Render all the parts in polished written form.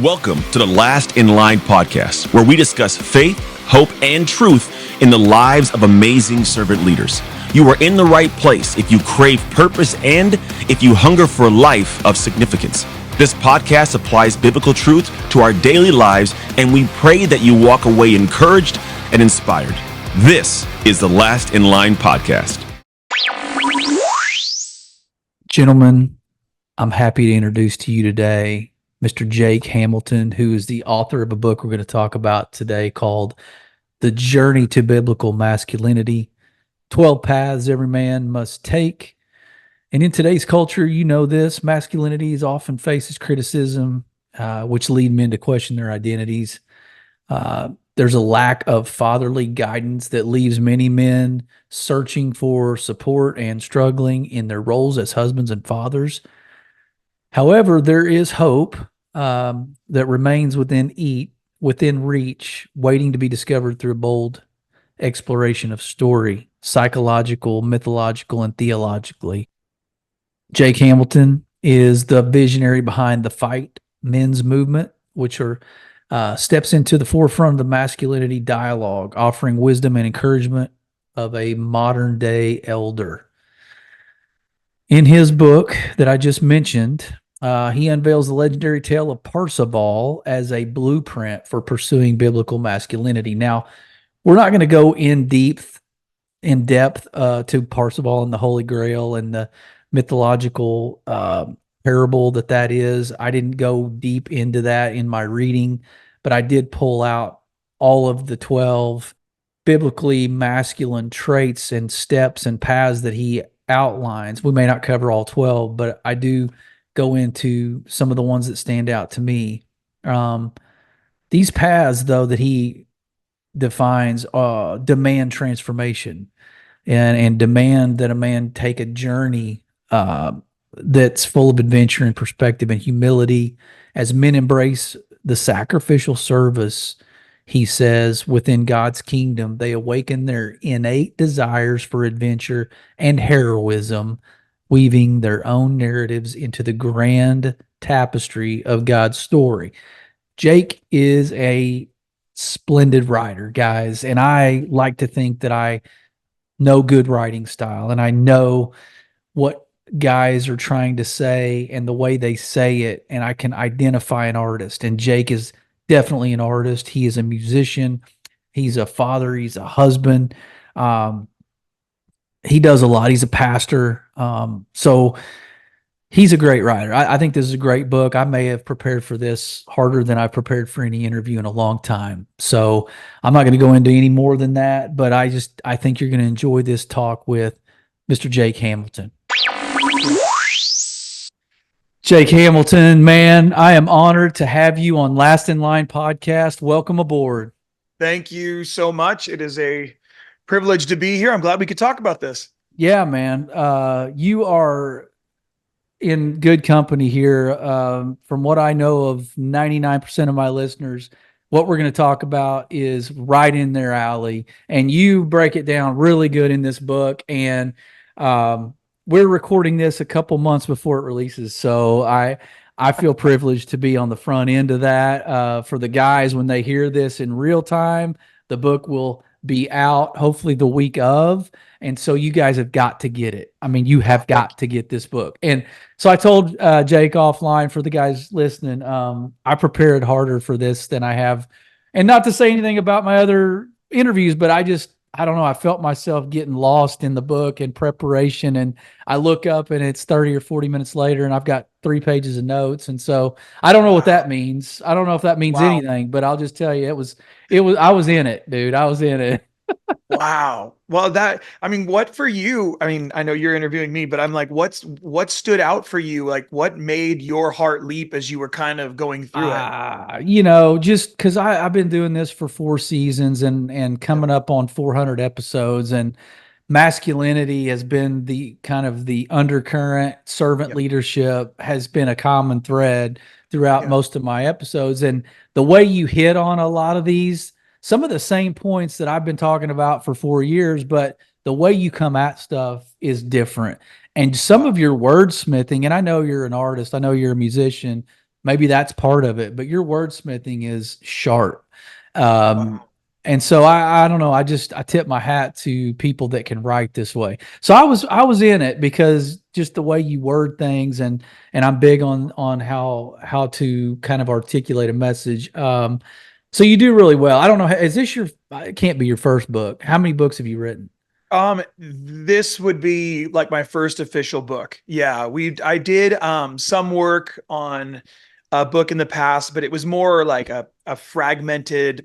Welcome to the Last in Line podcast, where we discuss faith, hope, and truth in the lives of amazing servant leaders. You are in the right place if you crave purpose and if you hunger for a life of significance. This podcast applies biblical truth to our daily lives, and we pray that you walk away encouraged and inspired. This is the Last in Line podcast. Gentlemen, I'm happy to introduce to you today Mr. Jake Hamilton, who is the author of a book we're going to talk about today called The Journey to Biblical Masculinity, 12 Paths Every Man Must Take. And in today's culture, you know this, masculinity is often faces criticism, which lead men to question their identities. There's a lack of fatherly guidance that leaves many men searching for support and struggling in their roles as husbands and fathers. However, there is hope that remains within reach, waiting to be discovered through a bold exploration of story, psychological, mythological, and theologically. Jake Hamilton is the visionary behind the Fight Men's Movement, which steps into the forefront of the masculinity dialogue, offering wisdom and encouragement of a modern-day elder. In his book that I just mentioned, he unveils the legendary tale of Parzival as a blueprint for pursuing biblical masculinity. Now, we're not going to go in depth to Parzival and the Holy Grail and the mythological parable that is. I didn't go deep into that in my reading, but I did pull out all of the 12 biblically masculine traits and steps and paths that he outlines. We may not cover all 12, but I do go into some of the ones that stand out to me. These paths, though, that he defines demand transformation and demand that a man take a journey that's full of adventure and perspective and humility. As men embrace the sacrificial service, he says, within God's kingdom, they awaken their innate desires for adventure and heroism, weaving their own narratives into the grand tapestry of God's story. Jake is a splendid writer, guys, and I like to think that I know good writing style, and I know what guys are trying to say and the way they say it, and I can identify an artist, and Jake is definitely an artist. He is a musician. He's a father. He's a husband. He does a lot. He's a pastor. So he's a great writer. I think this is a great book. I may have prepared for this harder than I've prepared for any interview in a long time. So I'm not going to go into any more than that, but I think you're going to enjoy this talk with Mr. Jake Hamilton. Jake Hamilton, man, I am honored to have you on Last in Line podcast. Welcome aboard. Thank you so much. It is a privilege to be here. I'm glad we could talk about this. Yeah, man. You are in good company here. From what I know of 99% of my listeners, what we're going to talk about is right in their alley. And you break it down really good in this book. And we're recording this a couple months before it releases. So I feel privileged to be on the front end of that. For the guys, when they hear this in real time, the book will be out hopefully the week of. And so you guys have got to get it. I mean, you have got to get this book. And so I told Jake offline, for the guys listening, I prepared harder for this than I have. And not to say anything about my other interviews, but I don't know. I felt myself getting lost in the book and preparation. And I look up and it's 30 or 40 minutes later and I've got 3 pages of notes. And so I don't know what that means. I don't know if that means anything, but I'll just tell you, I was in it, dude. I was in it. Wow. Well, what for you? I mean, I know you're interviewing me, but I'm like, what stood out for you? Like, what made your heart leap as you were kind of going through it? Just because I've been doing this for 4 seasons and coming up on 400 episodes, and masculinity has been the kind of the undercurrent. Servant leadership has been a common thread throughout most of my episodes. And the way you hit on a lot of these, some of the same points that I've been talking about for 4 years, but the way you come at stuff is different. And some of your wordsmithing, and I know you're an artist, I know you're a musician, maybe that's part of it, but your wordsmithing is sharp. Wow. And so I don't know. I tip my hat to people that can write this way. So I was in it because just the way you word things, and I'm big on how to kind of articulate a message. So you do really well. I don't know. Is this it can't be your first book. How many books have you written? This would be like my first official book. Yeah, I did some work on a book in the past, but it was more like a fragmented,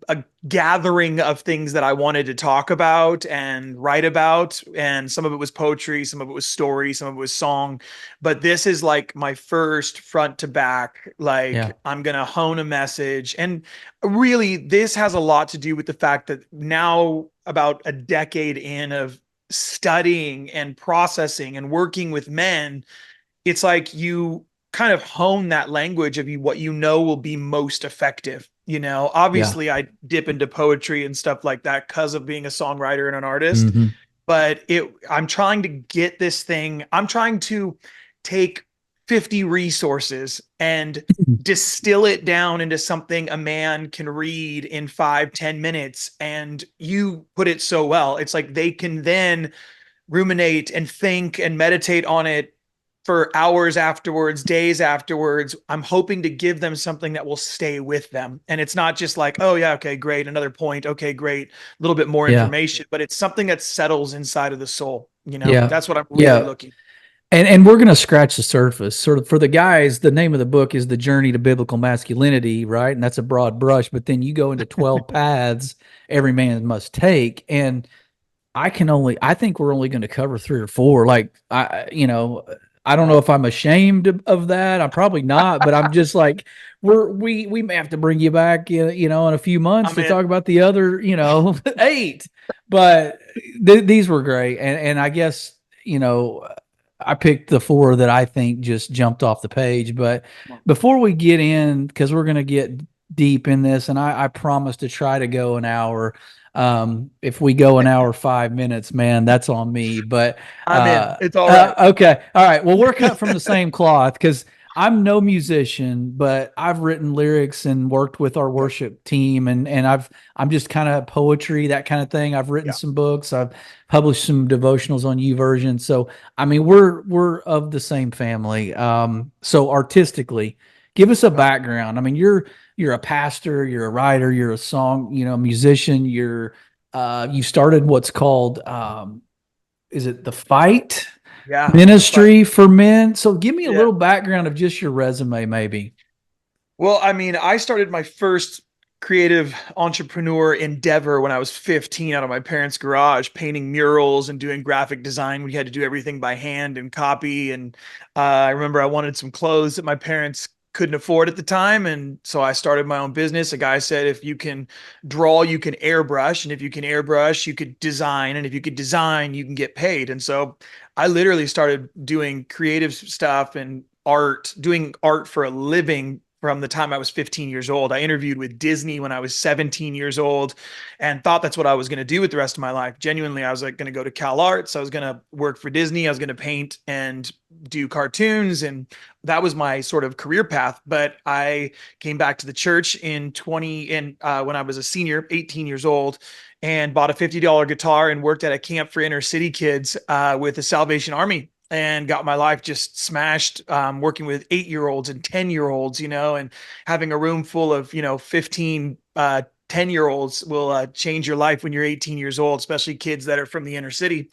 a gathering of things that I wanted to talk about and write about. And some of it was poetry, some of it was story, some of it was song. But this is like my first front to back, Yeah. like I'm going to hone a message. And really, this has a lot to do with the fact that now, about a decade in of studying and processing and working with men, it's like you kind of hone that language of what you know will be most effective. Yeah. Obviously I dip into poetry and stuff like that because of being a songwriter and an artist, Hmm. but I'm trying to get this thing. I'm trying to take 50 resources and distill it down into something a man can read in 5-10 minutes. And you put it so well. It's like they can then ruminate and think and meditate on it for hours afterwards, days afterwards. I'm hoping to give them something that will stay with them. And it's not just like, oh yeah, okay, great, another point. Okay, great. A little bit more Yeah. information, but it's something that settles inside of the soul. Yeah. That's what I'm really Yeah. looking. And we're going to scratch the surface. Sort of for the guys, the name of the book is The Journey to Biblical Masculinity, right? And that's a broad brush, but then you go into 12 paths every man must take. And I think we're only going to cover 3 or 4. Like, I don't know if I'm ashamed of that. I'm probably not, but I'm just like, we may have to bring you back, in a few months I'm to talk in. about the other, 8. But these were great. And I guess, I picked the 4 that I think just jumped off the page. But before we get in, because we're going to get deep in this, and I promise to try to go an hour. If we go an hour 5 minutes, man, that's on me. But I'm in. It's all right. okay, all right. Well, we're cut from the same cloth because I'm no musician, but I've written lyrics and worked with our Okay. worship team, and I'm just kind of poetry, that kind of thing. I've written Yeah. some books. I've published some devotionals on YouVersion. So I mean, we're of the same family. So artistically, give us a background. I mean, you're a pastor, you're a writer, you're a musician. You started what's called is it the Fight Yeah. Ministry for Men? So give me a Yeah. little background of just your resume, maybe. Well, I mean, I started my first creative entrepreneur endeavor when I was 15 out of my parents' garage, painting murals and doing graphic design. We had to do everything by hand and copy. And I remember I wanted some clothes that my parents couldn't afford at the time. And so I started my own business. A guy said, if you can draw, you can airbrush. And if you can airbrush, you could design. And if you could design, you can get paid. And so I literally started doing creative stuff and doing art for a living from the time I was 15 years old. I interviewed with Disney when I was 17 years old and thought that's what I was going to do with the rest of my life. Genuinely, I was like going to go to Cal Arts. I was going to work for Disney. I was going to paint and do cartoons. And that was my sort of career path. But I came back to the church when I was a senior, 18 years old, and bought a $50 guitar and worked at a camp for inner city kids with the Salvation Army, and got my life just smashed, working with 8-year-olds and 10-year-olds, and having a room full of, 15, 10-year-olds will change your life when you're 18 years old, especially kids that are from the inner city.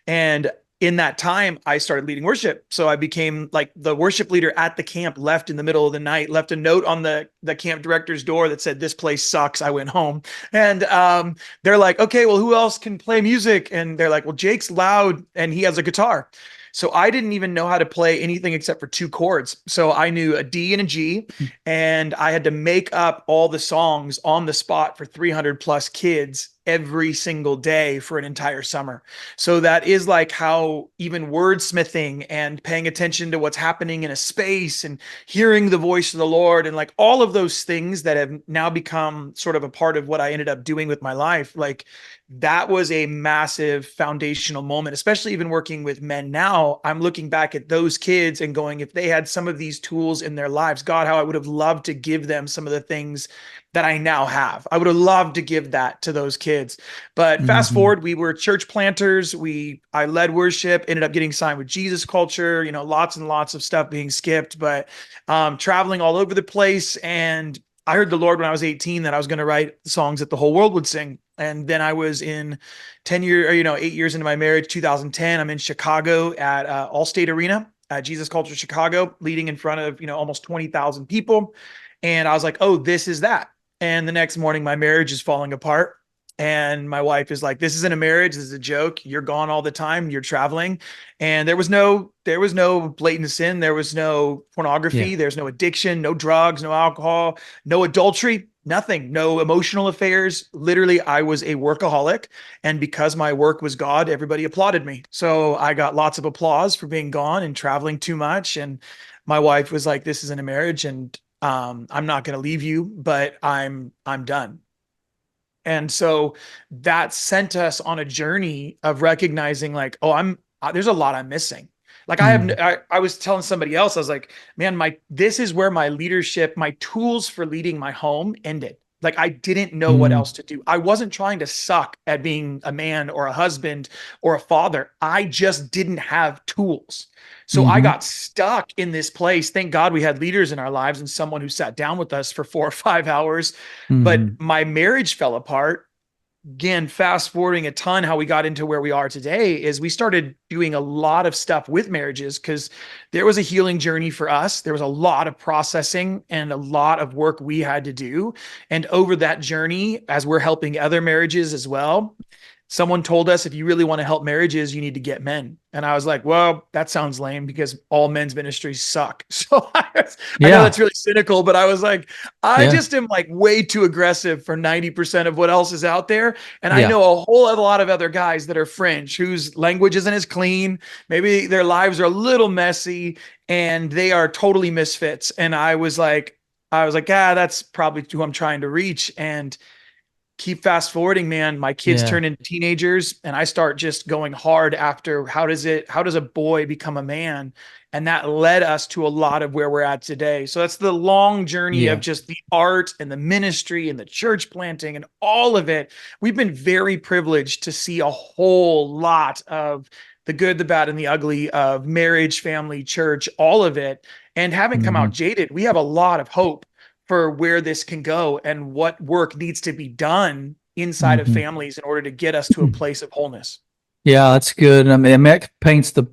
And in that time, I started leading worship. So I became like the worship leader at the camp, left in the middle of the night, left a note on the camp director's door that said, "This place sucks. I went home." And they're like, "Okay, well, who else can play music?" And they're like, "Well, Jake's loud and he has a guitar." So I didn't even know how to play anything except for 2 chords. So I knew a D and a G, and I had to make up all the songs on the spot for 300 plus kids every single day for an entire summer. So that is like how even wordsmithing and paying attention to what's happening in a space and hearing the voice of the Lord and like all of those things that have now become sort of a part of what I ended up doing with my life. Like that was a massive foundational moment, especially even working with men now. I'm looking back at those kids and going, if they had some of these tools in their lives, God, how I would have loved to give them some of the things that I now have. I would have loved to give that to those kids. But fast forward, we were church planters. I led worship, ended up getting signed with Jesus Culture, lots and lots of stuff being skipped, but traveling all over the place. And I heard the Lord when I was 18 that I was going to write songs that the whole world would sing. And then I was in 8 years into my marriage, 2010, I'm in Chicago at Allstate Arena at Jesus Culture Chicago, leading in front of, almost 20,000 people. And I was like, oh, this is that. And the next morning, my marriage is falling apart. And my wife is like, this isn't a marriage. This is a joke. You're gone all the time. You're traveling. And there was no blatant sin. There was no pornography. Yeah. There's no addiction, no drugs, no alcohol, no adultery, nothing, no emotional affairs. Literally, I was a workaholic. And because my work was God, everybody applauded me. So I got lots of applause for being gone and traveling too much. And my wife was like, this isn't a marriage. And I'm not going to leave you, but I'm done. And so that sent us on a journey of recognizing like, oh, there's a lot I'm missing. Like I was telling somebody else, I was like, man, this is where my leadership, my tools for leading my home ended. Like I didn't know what else to do. I wasn't trying to suck at being a man or a husband or a father. I just didn't have tools. So I got stuck in this place. Thank God we had leaders in our lives and someone who sat down with us for 4 or 5 hours. But my marriage fell apart. Again, fast forwarding a ton, how we got into where we are today is we started doing a lot of stuff with marriages because there was a healing journey for us. There was a lot of processing and a lot of work we had to do. And over that journey, as we're helping other marriages as well, someone told us, if you really want to help marriages, you need to get men. And I was like, well, that sounds lame because all men's ministries suck. So I know that's really cynical, but I was like, I just am like way too aggressive for 90% of what else is out there. And I know a whole lot of other guys that are fringe whose language isn't as clean. Maybe their lives are a little messy and they are totally misfits. And I was like, that's probably who I'm trying to reach. And keep fast forwarding, man, my kids turn into teenagers and I start just going hard after how does a boy become a man? And that led us to a lot of where we're at today. So that's the long journey of just the art and the ministry and the church planting and all of it. We've been very privileged to see a whole lot of the good, the bad, and the ugly of marriage, family, church, all of it. And haven't come out jaded. We have a lot of hope for where this can go and what work needs to be done inside of families in order to get us to a place of wholeness. Yeah, that's good. I mean, that paints a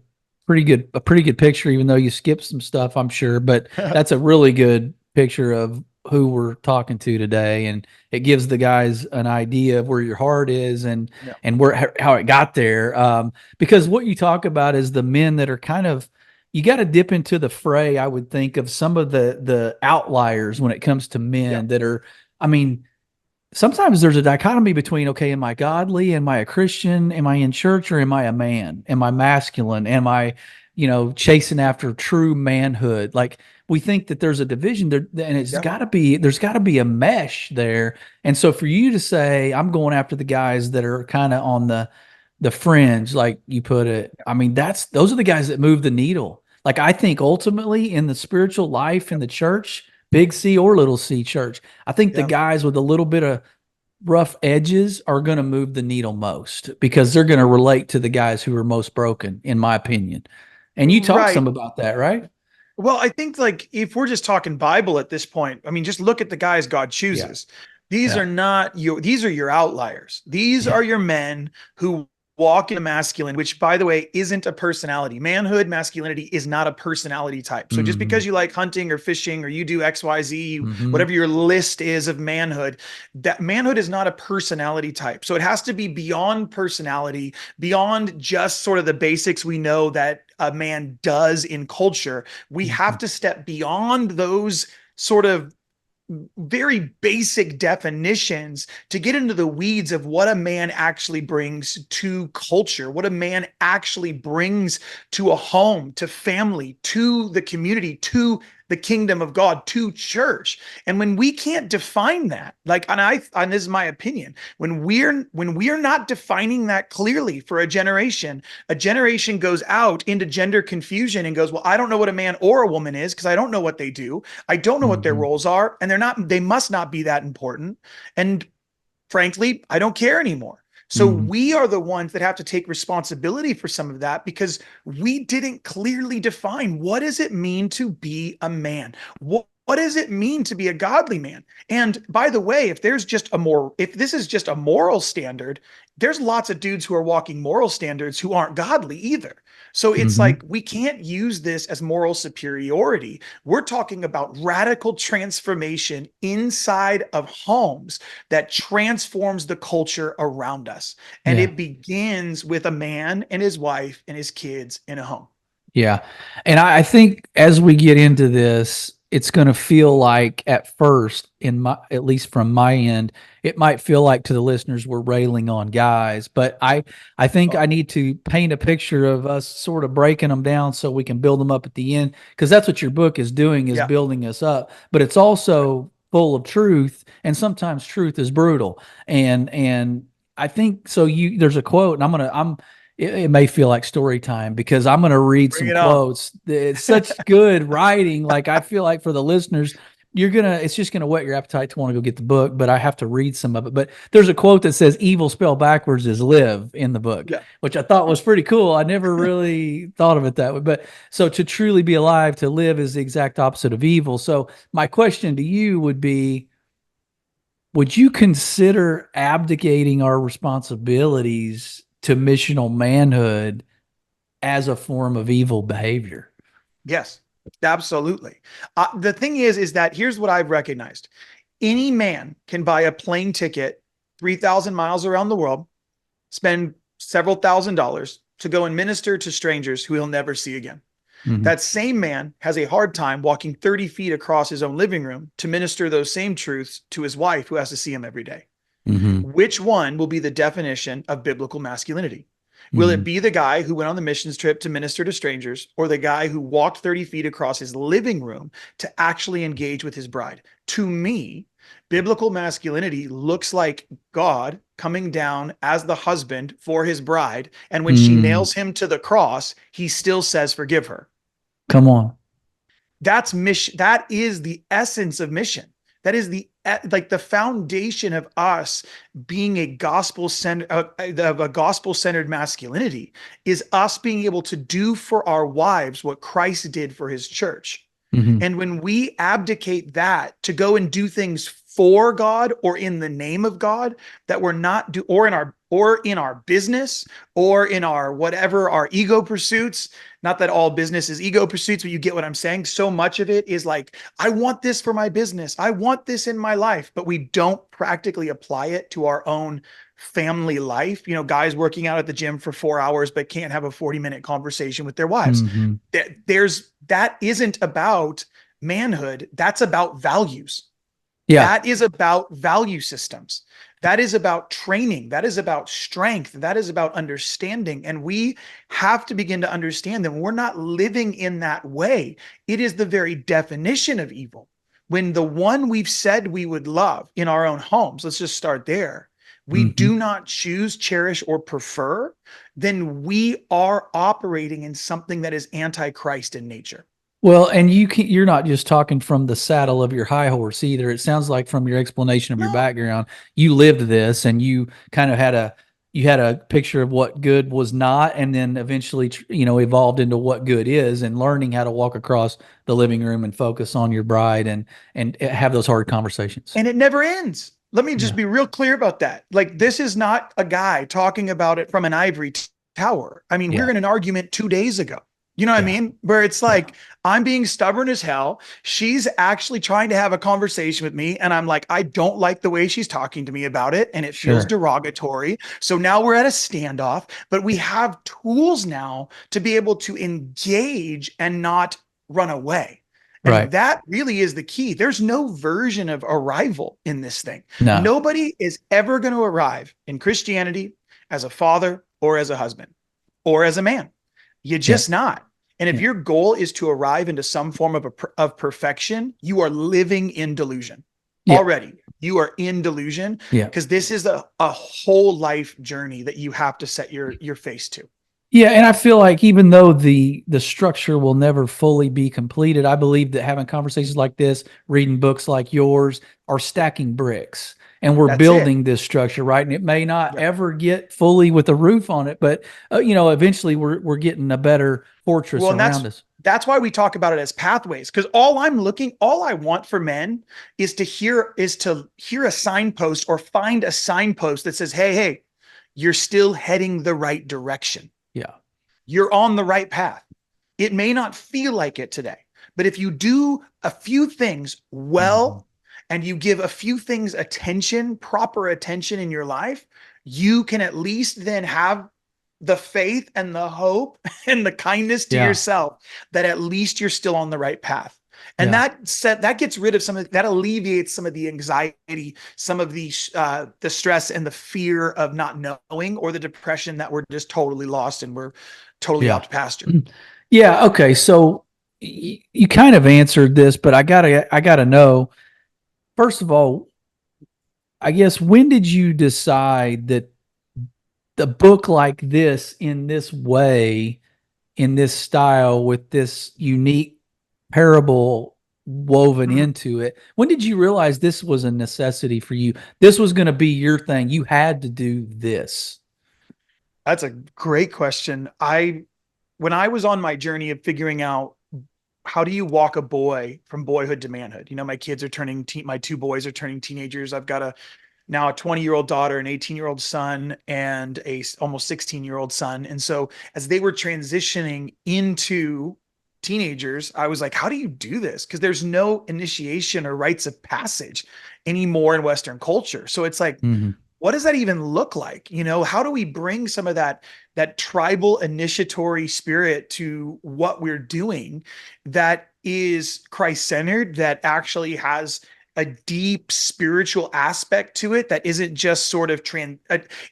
pretty good picture, even though you skipped some stuff, I'm sure, but that's a really good picture of who we're talking to today. And it gives the guys an idea of where your heart is and how it got there. Because what you talk about is the men that are kind of, you got to dip into the fray, I would think, of some of the outliers when it comes to men that are, I mean, sometimes there's a dichotomy between, okay, am I godly? Am I a Christian? Am I in church or am I a man? Am I masculine? Am I, chasing after true manhood? Like we think that there's a division there and there's gotta be a mesh there. And so for you to say, I'm going after the guys that are kind of on the fringe, like you put it, I mean, those are the guys that move the needle. Like I think ultimately in the spiritual life in the church, big C or little C church, I think the guys with a little bit of rough edges are going to move the needle most because they're going to relate to the guys who are most broken, in my opinion. And you talk some about that, right? Well, I think like if we're just talking Bible at this point, I mean, just look at the guys God chooses. These are not these are your outliers. These are your men who walk in a masculine, which by the way, isn't a personality. Manhood, masculinity is not a personality type. So just because you like hunting or fishing or you do XYZ, whatever your list is of manhood, that manhood is not a personality type. So it has to be beyond personality, beyond just sort of the basics we know that a man does in culture. We have to step beyond those sort of very basic definitions to get into the weeds of what a man actually brings to culture, what a man actually brings to a home, to family, to the community, to the kingdom of God, to church. And when we can't define that, like, and this is my opinion, when we're not defining that clearly for a generation goes out into gender confusion and goes, well, I don't know what a man or a woman is because I don't know what they do. I don't know what their roles are, and they must not be that important. And frankly, I don't care anymore. So we are the ones that have to take responsibility for some of that, because we didn't clearly define, what does it mean to be a man? What does it mean to be a godly man? And by the way, if this is just a moral standard, there's lots of dudes who are walking moral standards who aren't godly either. So it's like, we can't use this as moral superiority. We're talking about radical transformation inside of homes that transforms the culture around us. And it begins with a man and his wife and his kids in a home. Yeah. And I think as we get into this, it's going to feel like at first, at least from my end, it might feel like to the listeners we're railing on guys, but I think I need to paint a picture of us sort of breaking them down so we can build them up at the end, because that's what your book is doing, is building us up. But it's also full of truth, and sometimes truth is brutal. And I think so. There's a quote, and it may feel like story time because I'm going to read some quotes. It's such good writing. Like, I feel like for the listeners, it's just going to whet your appetite to want to go get the book, but I have to read some of it. But there's a quote that says evil spelled backwards is live in the book, which I thought was pretty cool. I never really thought of it that way. But so to truly be alive, to live, is the exact opposite of evil. So my question to you would be, would you consider abdicating our responsibilities to missional manhood as a form of evil behavior? Yes, absolutely. The thing is that here's what I've recognized. Any man can buy a plane ticket 3,000 miles around the world, spend several $1,000s to go and minister to strangers who he'll never see again. That same man has a hard time walking 30 feet across his own living room to minister those same truths to his wife, who has to see him every day. Which one will be the definition of biblical masculinity? Will it be the guy who went on the missions trip to minister to strangers, or the guy who walked 30 feet across his living room to actually engage with his bride? To me, biblical masculinity looks like God coming down as the husband for his bride, and when she nails him to the cross, he still says, forgive her. Come on. That's mission. That is the essence of mission. That is the foundation of us being a gospel-centered masculinity, is us being able to do for our wives what Christ did for his church. And when we abdicate that to go and do things for God or in the name of God that we're not or in our business or in our whatever, our ego pursuits, not that all business is ego pursuits, but you get what I'm saying. So much of it is like, I want this for my business. I want this in my life, but we don't practically apply it to our own family life. You know, guys working out at the gym for 4 hours, but can't have a 40-minute conversation with their wives. That isn't about manhood. That's about values. That is about value systems. That is about training. That is about strength. That is about understanding. And we have to begin to understand that we're not living in that way. It is the very definition of evil. When the one we've said we would love in our own homes, let's just start there, we do not choose, cherish, or prefer, then we are operating in something that is anti-Christ in nature. Well, and you're not just talking from the saddle of your high horse either. It sounds like from your explanation of your background, you lived this, and you kind of had a picture of what good was not, and then eventually, evolved into what good is, and learning how to walk across the living room and focus on your bride and have those hard conversations. And it never ends. Let me just be real clear about that. Like, this is not a guy talking about it from an ivory tower. I mean, we were in an argument 2 days ago. You know what I mean? Where it's like, I'm being stubborn as hell. She's actually trying to have a conversation with me. And I'm like, I don't like the way she's talking to me about it. And it feels derogatory. So now we're at a standoff, but we have tools now to be able to engage and not run away. And Right. that really is the key. There's no version of arrival in this thing. No. Nobody is ever going to arrive in Christianity as a father or as a husband or as a man. You're just not. And if your goal is to arrive into some form of perfection, you are living in delusion already. You are in delusion because this is a whole life journey that you have to set your face to. Yeah, and I feel like even though the structure will never fully be completed, I believe that having conversations like this, reading books like yours, are stacking bricks, and we're building this structure, right? And it may not ever get fully with a roof on it, but eventually we're getting a better fortress around us. That's why we talk about it as pathways. Because all I want for men is to hear a signpost or find a signpost that says, hey, you're still heading the right direction. Yeah. You're on the right path. It may not feel like it today, but if you do a few things well, and you give a few things proper attention in your life, you can at least then have the faith and the hope and the kindness to yourself that at least you're still on the right path. And that gets rid of that alleviates some of the anxiety, some of the stress and the fear of not knowing, or the depression that we're just totally lost and we're totally out to pasture. Yeah. Okay. So you kind of answered this, but I gotta know, first of all, I guess, when did you decide that the book like this, in this way, in this style, with this unique parable woven into it, when did you realize this was a necessity for you? This was going to be your thing. You had to do this. That's a great question. When I was on my journey of figuring out how do you walk a boy from boyhood to manhood? My kids are my two boys are turning teenagers. I've got now a 20-year-old daughter, an 18-year-old son, and a almost 16-year-old son. And so as they were transitioning into teenagers, I was like, how do you do this? Because there's no initiation or rites of passage anymore in Western culture. So it's like, what does that even look like? How do we bring some of that tribal initiatory spirit to what we're doing that is Christ-centered, that actually has a deep spiritual aspect to it, that isn't just sort of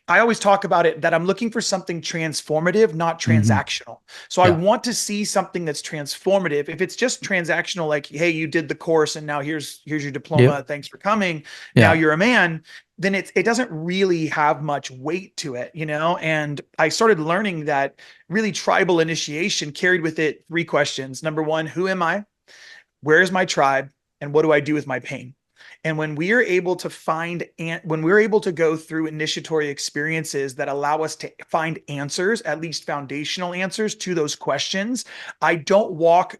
I always talk about it that I'm looking for something transformative, not transactional. So I want to see something that's transformative. If it's just transactional, like, hey, you did the course and now here's your diploma. Thanks for coming. Now you're a man. Then it doesn't really have much weight to it, And I started learning that really tribal initiation carried with it three questions. Number one, who am I? Where is my tribe? And what do I do with my pain? And when we are able to when we're able to go through initiatory experiences that allow us to find answers, at least foundational answers to those questions,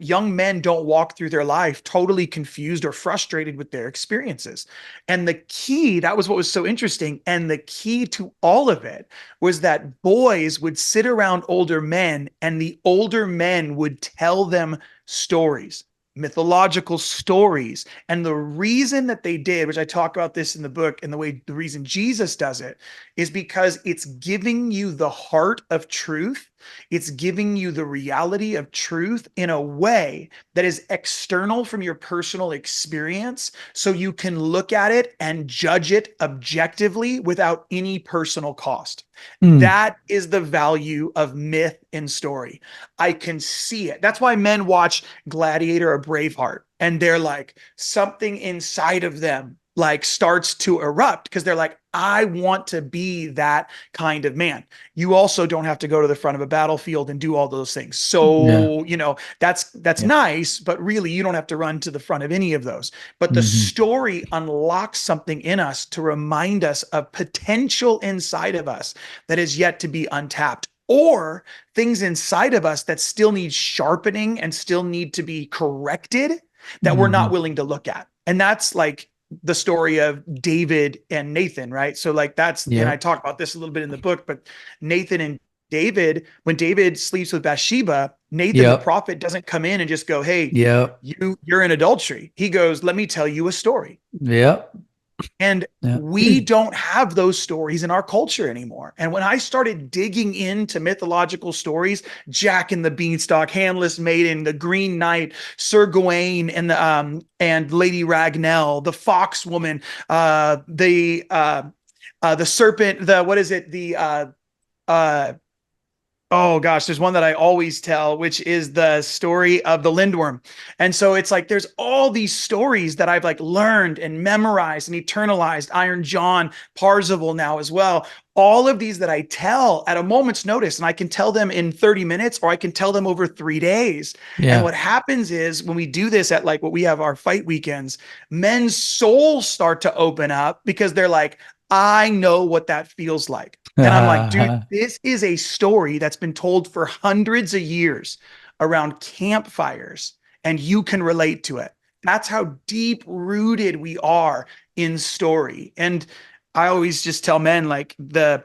young men don't walk through their life totally confused or frustrated with their experiences. And the key, that was what was so interesting. And the key to all of it was that boys would sit around older men, and the older men would tell them stories, mythological stories. And the reason that they did, which I talk about this in the book, and the reason Jesus does it, is because it's giving you the heart of truth. It's giving you the reality of truth in a way that is external from your personal experience, so you can look at it and judge it objectively without any personal cost. That is the value of myth and story. I can see it. That's why men watch Gladiator or Braveheart, and they're like, something inside of them like starts to erupt, because they're like, I want to be that kind of man. You also don't have to go to the front of a battlefield and do all those things. So, that's nice, but really you don't have to run to the front of any of those. But the story unlocks something in us to remind us of potential inside of us that is yet to be untapped, or things inside of us that still need sharpening and still need to be corrected that we're not willing to look at. And that's like the story of David and Nathan, right? So like and I talk about this a little bit in the book, but Nathan and David, when David sleeps with Bathsheba, Nathan the prophet doesn't come in and just go, hey, you're in adultery. He goes, let me tell you a story. And we don't have those stories in our culture anymore. And when I started digging into mythological stories, Jack and the Beanstalk, Handless Maiden, the Green Knight, Sir Gawain, and Lady Ragnell, the Fox Woman, the serpent, oh gosh, there's one that I always tell, which is the story of the Lindworm. And so it's like, there's all these stories that I've like learned and memorized and eternalized. Iron John, Parzival now as well. All of these that I tell at a moment's notice, and I can tell them in 30 minutes, or I can tell them over 3 days. Yeah. And what happens is when we do this at like what we have our fight weekends, men's souls start to open up because they're like, I know what that feels like. And I'm like, dude, this is a story that's been told for hundreds of years around campfires, and you can relate to it. That's how deep rooted we are in story. And I always just tell men, like, the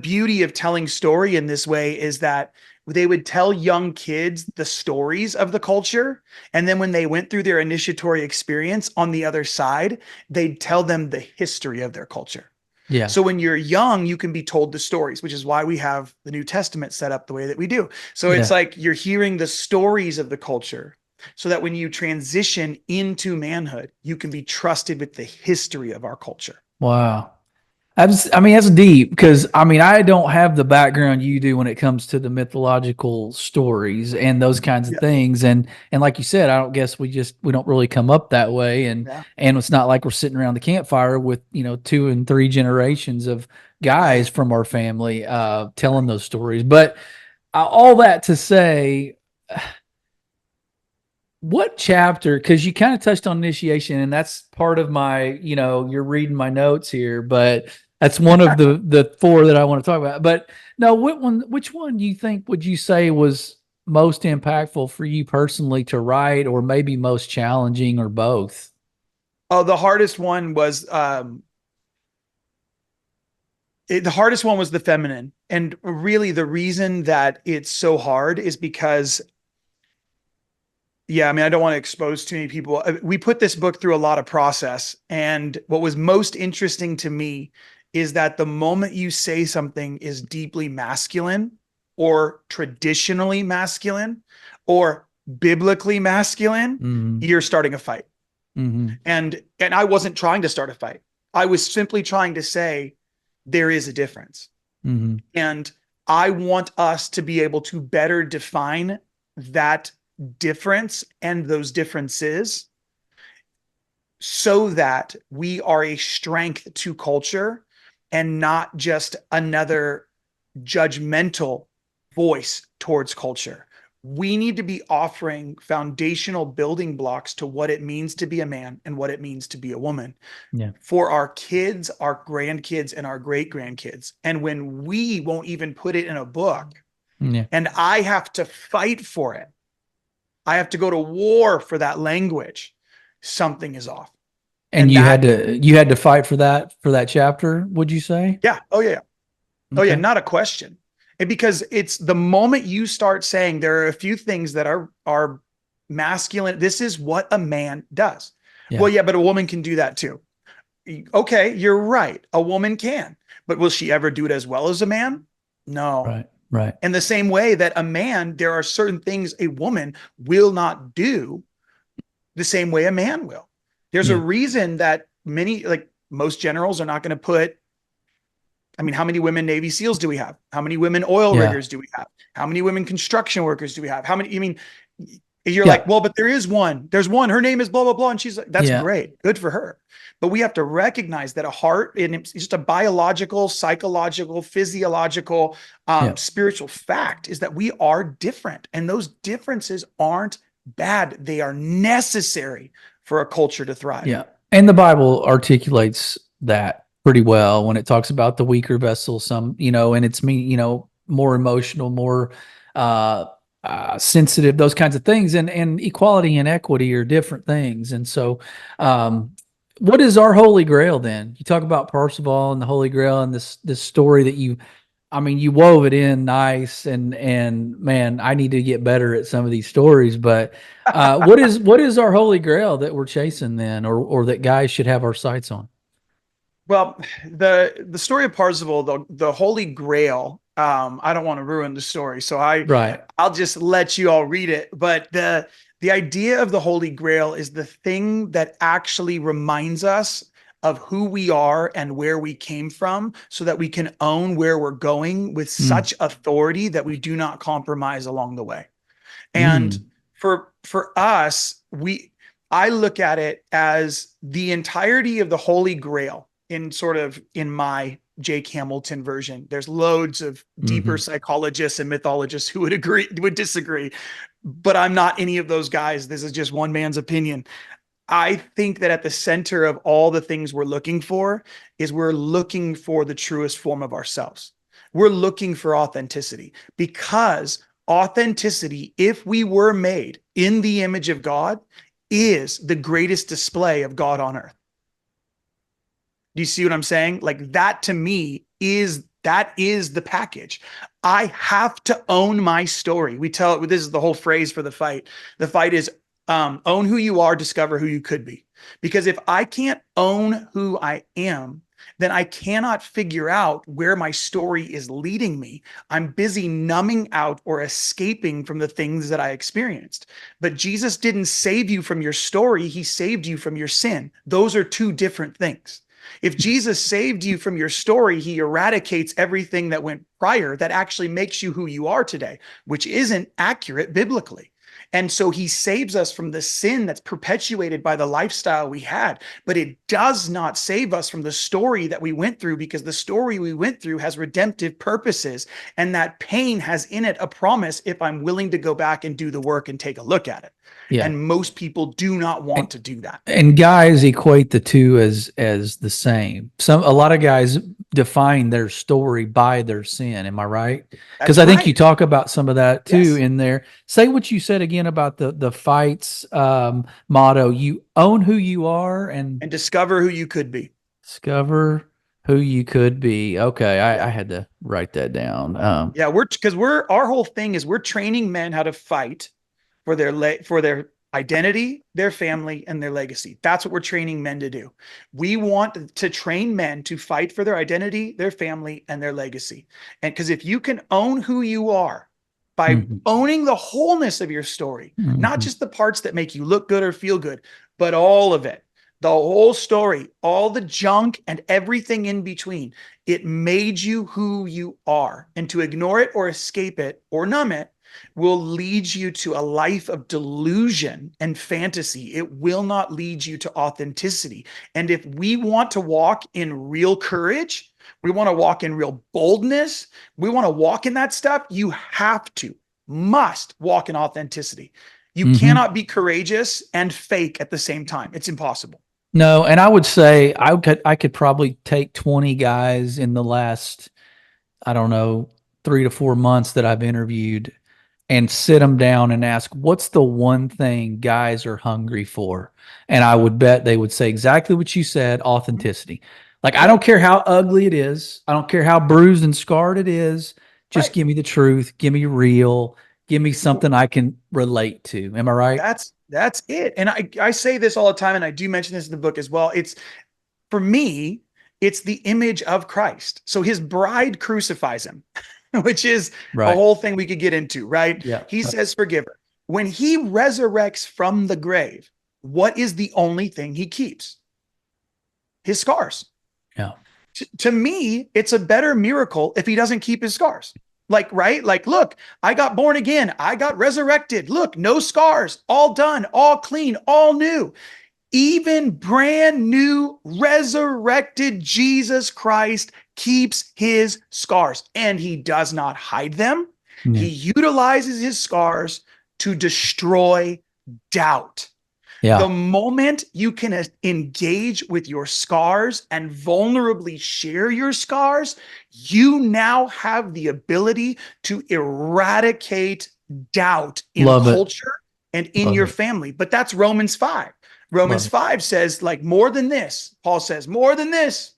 beauty of telling story in this way is that they would tell young kids the stories of the culture. And then when they went through their initiatory experience on the other side, they'd tell them the history of their culture. Yeah. So when you're young, you can be told the stories, which is why we have the New Testament set up the way that we do. So it's like you're hearing the stories of the culture so that when you transition into manhood, you can be trusted with the history of our culture. Wow. That's deep, because I don't have the background you do when it comes to the mythological stories and those kinds of things. And like you said, I don't guess we don't really come up that way. And it's not like we're sitting around the campfire with, 2 and 3 generations of guys from our family telling those stories. But all that to say, what chapter, because you kind of touched on initiation, and that's part of my, you're reading my notes here, but that's one of the 4 that I want to talk about. But no, which one would you say was most impactful for you personally to write, or maybe most challenging, or both? Oh, the hardest one was the feminine. And really the reason that it's so hard is because I don't want to expose too many people. We put this book through a lot of process. And what was most interesting to me is that the moment you say something is deeply masculine, or traditionally masculine, or biblically masculine, you're starting a fight. And I wasn't trying to start a fight. I was simply trying to say there is a difference. And I want us to be able to better define that difference and those differences so that we are a strength to culture and not just another judgmental voice towards culture. We need to be offering foundational building blocks to what it means to be a man and what it means to be a woman for our kids, our grandkids, and our great grandkids. And when we won't even put it in a book, and I have to fight for it, I have to go to war for that language, something is off. And you had to fight for that chapter, would you say? Yeah. Oh yeah. Okay. Oh yeah. Not a question. And because it's the moment you start saying there are a few things that are masculine. This is what a man does. Yeah. Well, yeah, but a woman can do that too. Okay. You're right. A woman can, but will she ever do it as well as a man? No. Right. In the same way that a man, there are certain things a woman will not do the same way a man will. There's a reason that most generals are not going to put, how many women Navy SEALs do we have? How many women oil riggers do we have? How many women construction workers do we have? How many, you're like, well, but there is one. There's one. Her name is blah, blah, blah. And she's like, that's great. Good for her. But we have to recognize that a heart, and it's just a biological, psychological, physiological, spiritual fact, is that we are different. And those differences aren't bad. They are necessary for a culture to thrive. Yeah. And the Bible articulates that pretty well when it talks about the weaker vessel, and it's more emotional, more sensitive, those kinds of things. And equality and equity are different things. And so what is our Holy Grail then? You talk about Parzival and the Holy Grail and this story that you wove it in nice, and man, I need to get better at some of these stories, but what is our Holy Grail that we're chasing then, or that guys should have our sights on? Well, the story of Parzival, the Holy Grail. I don't want to ruin the story, so Right. I'll just let you all read it. But the idea of the Holy Grail is the thing that actually reminds us of who we are and where we came from, so that we can own where we're going with such authority that we do not compromise along the way. And for us, I look at it as the entirety of the Holy Grail in my Jake Hamilton version. There's loads of deeper psychologists and mythologists who would disagree, but I'm not any of those guys. This is just one man's opinion. I think that at the center of all the things we're looking for is we're looking for the truest form of ourselves. We're looking for authenticity, because authenticity, if we were made in the image of God, is the greatest display of God on earth. Do you see what I'm saying? Like, that to me is the package. I have to own my story. This is the whole phrase for the fight. The fight is own who you are, discover who you could be. Because if I can't own who I am, then I cannot figure out where my story is leading me. I'm busy numbing out or escaping from the things that I experienced. But Jesus didn't save you from your story. He saved you from your sin. Those are two different things. If Jesus saved you from your story, he eradicates everything that went prior that actually makes you who you are today, which isn't accurate biblically. And so he saves us from the sin that's perpetuated by the lifestyle we had, but it does not save us from the story that we went through, because the story we went through has redemptive purposes, and that pain has in it a promise if I'm willing to go back and do the work and take a look at it. Yeah. And most people do not want to do that. And guys equate the two as the same. A lot of guys define their story by their sin. Am I right? Because I think you talk about some of that too in there. Say what you said again about the fight's motto. You own who you are and discover who you could be. Discover who you could be. Okay, I had to write that down. Our whole thing is we're training men how to fight for their identity, their family, and their legacy. That's what we're training men to do. We want to train men to fight for their identity, their family, and their legacy. And because if you can own who you are by owning the wholeness of your story, not just the parts that make you look good or feel good, but all of it, the whole story, all the junk and everything in between, it made you who you are. And to ignore it or escape it or numb it will lead you to a life of delusion and fantasy. It will not lead you to authenticity. And if we want to walk in real courage, we want to walk in real boldness, we want to walk in that stuff, you must walk in authenticity. You cannot be courageous and fake at the same time. It's impossible. No, and I would say I could probably take 20 guys in the last, I don't know, 3 to 4 months that I've interviewed and sit them down and ask, what's the one thing guys are hungry for? And I would bet they would say exactly what you said, authenticity. Like, I don't care how ugly it is. I don't care how bruised and scarred it is. Just give me the truth. Give me real. Give me something I can relate to. Am I right? That's it. And I say this all the time, and I do mention this in the book as well. For me, it's the image of Christ. So his bride crucifies him, which is a whole thing we could get into, right? Yeah. He says, forgive her. When he resurrects from the grave, what is the only thing he keeps? His scars. Yeah. To me, it's a better miracle if he doesn't keep his scars. Like, right? Like, look, I got born again. I got resurrected. Look, no scars, all done, all clean, all new. Even brand new resurrected Jesus Christ keeps his scars, and he does not hide them. He utilizes his scars to destroy doubt. The moment you can engage with your scars and vulnerably share your scars, you now have the ability to eradicate doubt in culture and in your family. But that's Romans 5. Romans 5 says, like, more than this, Paul says, more than this,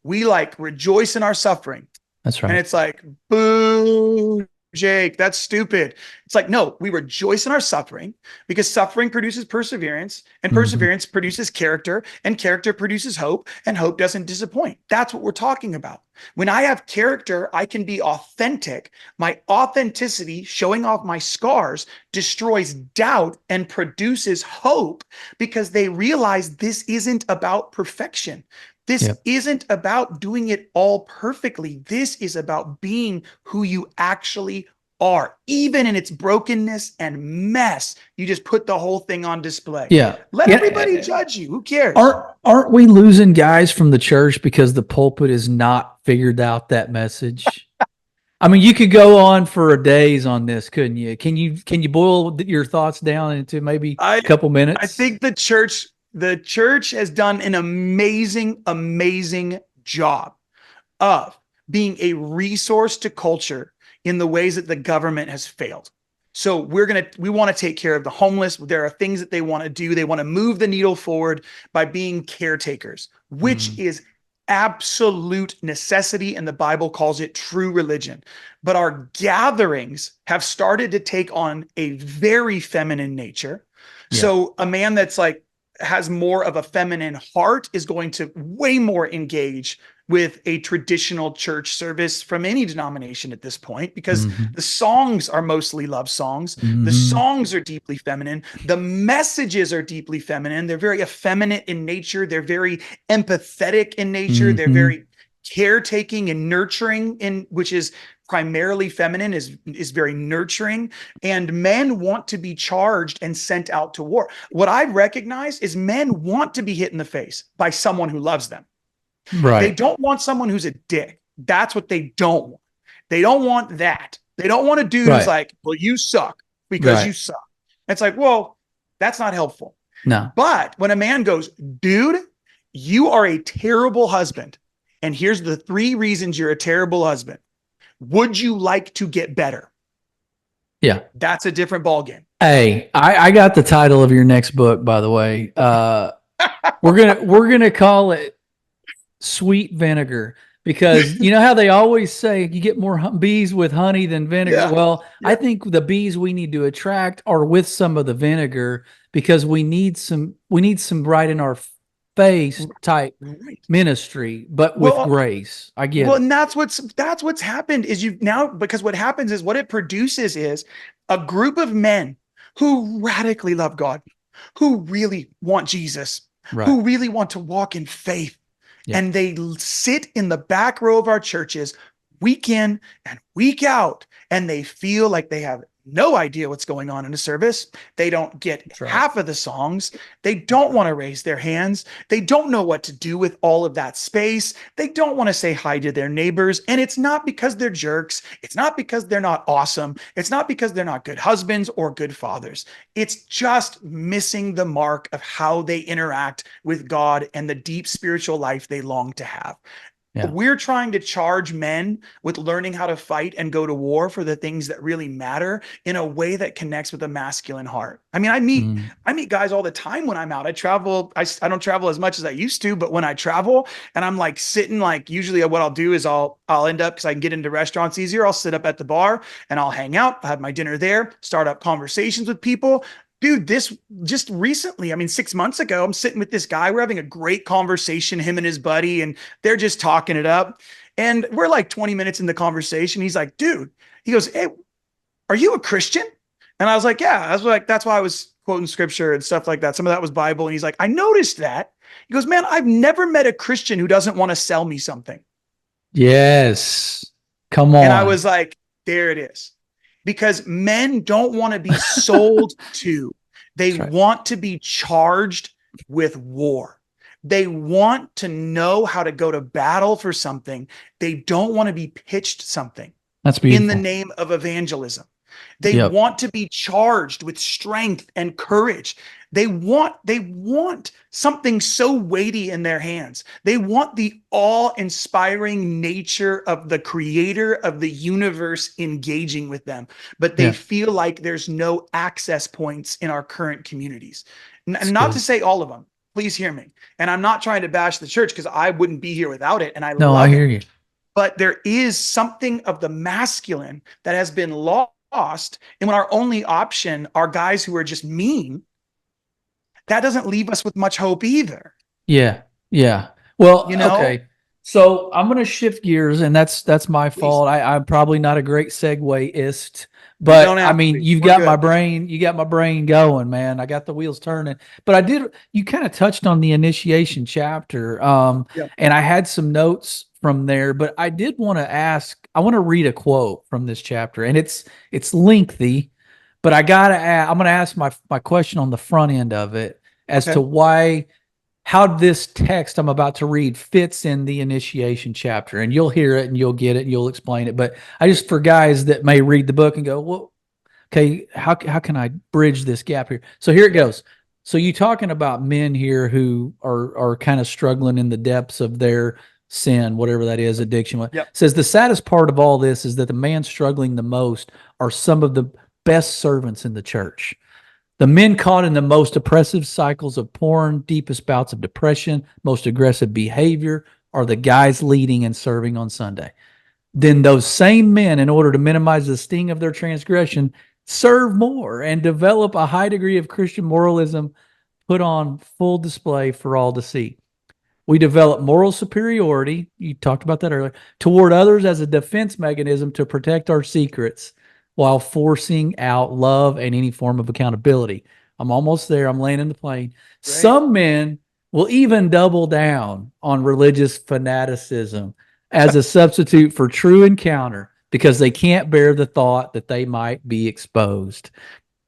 we like rejoice in our suffering. That's right. And it's like, boo, Jake, that's stupid. It's like, no, we rejoice in our suffering because suffering produces perseverance, and perseverance produces character, and character produces hope, and hope doesn't disappoint. That's what we're talking about. When I have character, I can be authentic. My authenticity, showing off my scars, destroys doubt and produces hope because they realize this isn't about perfection. This isn't about doing it all perfectly. This is about being who you actually are. Even in its brokenness and mess, you just put the whole thing on display. Yeah. Let everybody judge you. Who cares? Aren't we losing guys from the church because the pulpit has not figured out that message? I mean, you could go on for days on this, couldn't you? Can you boil your thoughts down into maybe a couple minutes? I think the church has done an amazing job of being a resource to culture in the ways that the government has failed. So we want to take care of the homeless. There are things that they want to do. They want to move the needle forward by being caretakers, which is absolute necessity, and the Bible calls it true religion. But our gatherings have started to take on a very feminine nature. Yeah. So a man that's like has more of a feminine heart is going to way more engage with a traditional church service from any denomination at this point, because the songs are mostly love songs. The songs are deeply feminine. The messages are deeply feminine. They're very effeminate in nature. They're very empathetic in nature. They're very caretaking and nurturing, which is primarily feminine, is very nurturing. And men want to be charged and sent out to war. What I've recognized is men want to be hit in the face by someone who loves them. Right. They don't want someone who's a dick. That's what they don't want. They don't want that. They don't want a dude who's like, well, you suck because you suck. It's like, well, that's not helpful. No. But when a man goes, dude, you are a terrible husband, and here's the 3 reasons you're a terrible husband. Would you like to get better? Yeah. That's a different ballgame. Hey, I got the title of your next book, by the way. We're gonna call it Sweet Vinegar, because you know how they always say you get more bees with honey than vinegar. Yeah. Well, I think the bees we need to attract are with some of the vinegar, because we need some right in our face type ministry, but with grace. I get it. And that's what's happened is because what happens is what it produces is a group of men who radically love God, who really want Jesus, who really want to walk in faith. Yeah. And they sit in the back row of our churches week in and week out, and they feel like they have no idea what's going on in a service. They don't get half of the songs. They don't want to raise their hands. They don't know what to do with all of that space. They don't want to say hi to their neighbors. And it's not because they're jerks. It's not because they're not awesome. It's not because they're not good husbands or good fathers. It's just missing the mark of how they interact with God and the deep spiritual life they long to have. Yeah. We're trying to charge men with learning how to fight and go to war for the things that really matter in a way that connects with a masculine heart. I mean, I meet guys all the time when I'm out. I travel. I don't travel as much as I used to, but when I travel and I'm like sitting, like usually what I'll do is I'll end up, because I can get into restaurants easier, I'll sit up at the bar and I'll hang out. I'll have my dinner there, start up conversations with people. Dude, this just recently, 6 months ago, I'm sitting with this guy. We're having a great conversation, him and his buddy, and they're just talking it up. And we're like 20 minutes in the conversation. He's like, dude, he goes, hey, are you a Christian? And I was like, yeah. I was like, that's why I was quoting scripture and stuff like that. Some of that was Bible. And he's like, I noticed that. He goes, man, I've never met a Christian who doesn't want to sell me something. Yes. Come on. And I was like, there it is. Because men don't want to be sold to. They want to be charged with war. They want to know how to go to battle for something. They don't want to be pitched something. That's beautiful. In the name of evangelism. They want to be charged with strength and courage. They want something so weighty in their hands. They want the awe-inspiring nature of the creator of the universe engaging with them, but they feel like there's no access points in our current communities. And not to say all of them, please hear me. And I'm not trying to bash the church, because I wouldn't be here without it. And I hear you. but there is something of the masculine that has been lost. And when our only option are guys who are just mean, that doesn't leave us with much hope either. Yeah. Yeah. Well, You know? okay. So I'm going to shift gears, and that's my Please. fault. I'm probably not a great segueist, You but don't I have to mean, be. you've We're got my good. brain, you got my brain going, man. I got the wheels turning. But you kind of touched on the initiation chapter. Yeah. And I had some notes from there, but I did want to ask, I want to read a quote from this chapter, and it's lengthy, but I'm going to ask my question on the front end of it as Okay. to how this text I'm about to read fits in the initiation chapter. And you'll hear it and you'll get it and you'll explain it. But I just, for guys that may read the book and go, well, okay, how can I bridge this gap here? So here it goes. So you talking about men here who are kind of struggling in the depths of their sin, whatever that is, addiction. Yep. Says the saddest part of all this is that the man struggling the most are some of the best servants in the church. The men caught in the most oppressive cycles of porn, deepest bouts of depression, most aggressive behavior are the guys leading and serving on Sunday. Then those same men, in order to minimize the sting of their transgression, serve more and develop a high degree of Christian moralism put on full display for all to see. We develop moral superiority, you talked about that earlier, toward others as a defense mechanism to protect our secrets, while forcing out love and any form of accountability. I'm almost there. I'm landing the plane. Right. Some men will even double down on religious fanaticism as a substitute for true encounter because they can't bear the thought that they might be exposed.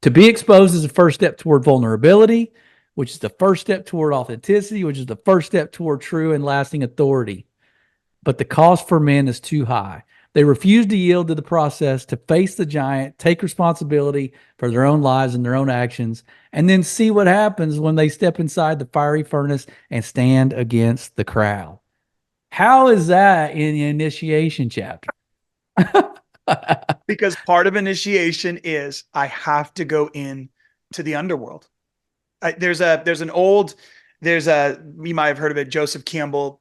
To be exposed is the first step toward vulnerability, which is the first step toward authenticity, which is the first step toward true and lasting authority. But the cost for men is too high. They refuse to yield to the process, to face the giant, take responsibility for their own lives and their own actions, and then see what happens when they step inside the fiery furnace and stand against the crowd. How is that in the initiation chapter? Because part of initiation is I have to go in to the underworld. You might have heard of it, Joseph Campbell.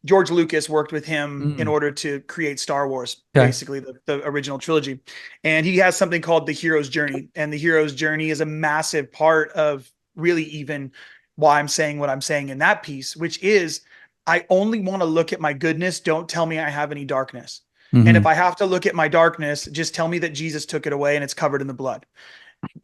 George Lucas worked with him in order to create Star Wars, basically the original trilogy. And he has something called the hero's journey. And the hero's journey is a massive part of really even why I'm saying what I'm saying in that piece, which is I only want to look at my goodness. Don't tell me I have any darkness. Mm-hmm. And if I have to look at my darkness, just tell me that Jesus took it away and it's covered in the blood.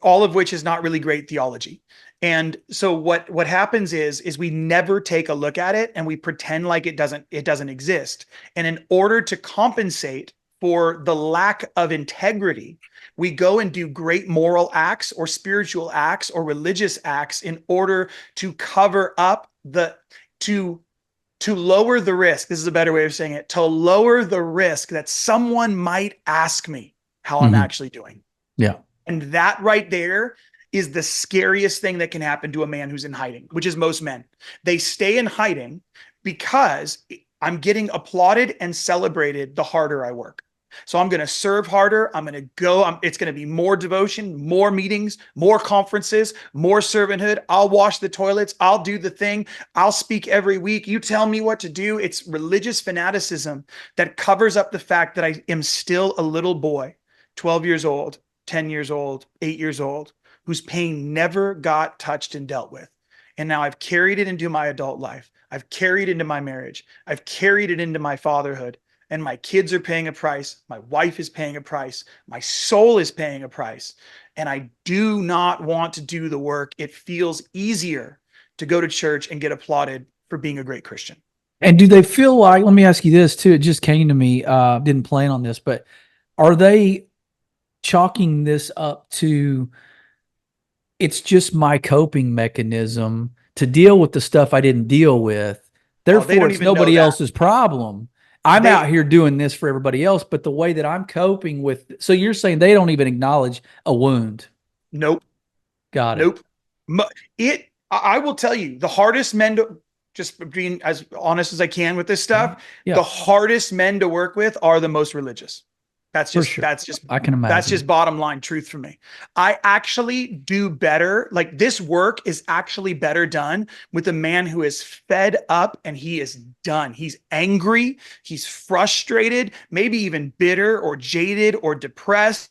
All of which is not really great theology. And so what happens is we never take a look at it and we pretend like it doesn't exist. And in order to compensate for the lack of integrity, we go and do great moral acts or spiritual acts or religious acts in order to cover up to lower the risk. This is a better way of saying it, to lower the risk that someone might ask me how I'm actually doing. Yeah. And that right there is the scariest thing that can happen to a man who's in hiding, which is most men. They stay in hiding because I'm getting applauded and celebrated the harder I work. So I'm going to serve harder. I'm going to go. It's going to be more devotion, more meetings, more conferences, more servanthood. I'll wash the toilets. I'll do the thing. I'll speak every week. You tell me what to do. It's religious fanaticism that covers up the fact that I am still a little boy, 12 years old, 10 years old, 8 years old, whose pain never got touched and dealt with. And now I've carried it into my adult life. I've carried it into my marriage. I've carried it into my fatherhood. And my kids are paying a price. My wife is paying a price. My soul is paying a price. And I do not want to do the work. It feels easier to go to church and get applauded for being a great Christian. And do they feel like, let me ask you this too, it just came to me, didn't plan on this, but are they chalking this up to it's just my coping mechanism to deal with the stuff I didn't deal with. Therefore, it's nobody else's problem. I'm out here doing this for everybody else, but the way that I'm coping with, so you're saying they don't even acknowledge a wound. Nope. Got it. Nope. I will tell you, the hardest men to, just being as honest as I can with this stuff, the hardest men to work with are the most religious. That's For just, sure. that's just, I can imagine. that's just bottom line truth for me. I actually do better. Like this work is actually better done with a man who is fed up and he is done. He's angry. He's frustrated, maybe even bitter or jaded or depressed.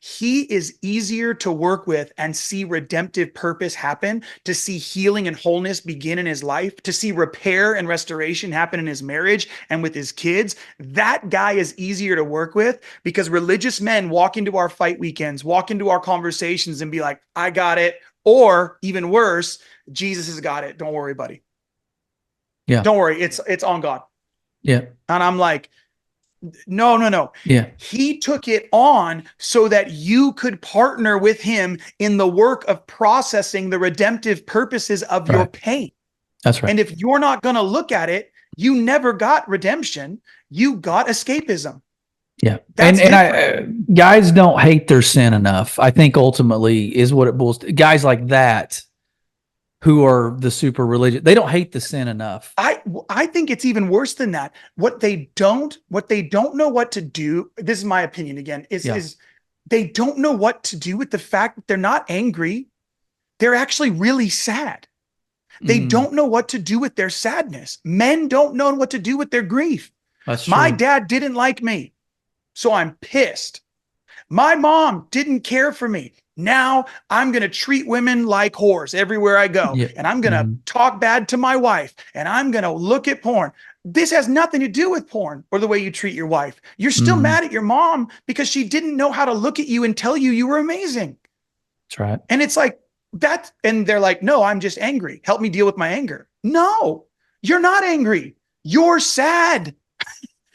He is easier to work with and see redemptive purpose happen, to see healing and wholeness begin in his life, to see repair and restoration happen in his marriage and with his kids. That guy is easier to work with because religious men walk into our fight weekends, walk into our conversations and be like, I got it. Or even worse, Jesus has got it. Don't worry, buddy. Yeah. Don't worry. It's on God. Yeah. And I'm like, no. Yeah. He took it on so that you could partner with him in the work of processing the redemptive purposes of your pain. That's right. And if you're not going to look at it, you never got redemption. You got escapism. Yeah. That's Guys don't hate their sin enough, I think ultimately is what it boils to. Guys like that who are the super religious, they don't hate the sin enough. I think it's even worse than that. What they don't know what to do, this is my opinion again, is they don't know what to do with the fact that they're not angry. They're actually really sad. They don't know what to do with their sadness. Men don't know what to do with their grief. That's true. My dad didn't like me, so I'm pissed. My mom didn't care for me. Now I'm going to treat women like whores everywhere I go. Yeah. And I'm going to talk bad to my wife. And I'm going to look at porn. This has nothing to do with porn or the way you treat your wife. You're still mad at your mom because she didn't know how to look at you and tell you you were amazing. That's right. And it's like that. And they're like, no, I'm just angry. Help me deal with my anger. No, you're not angry. You're sad.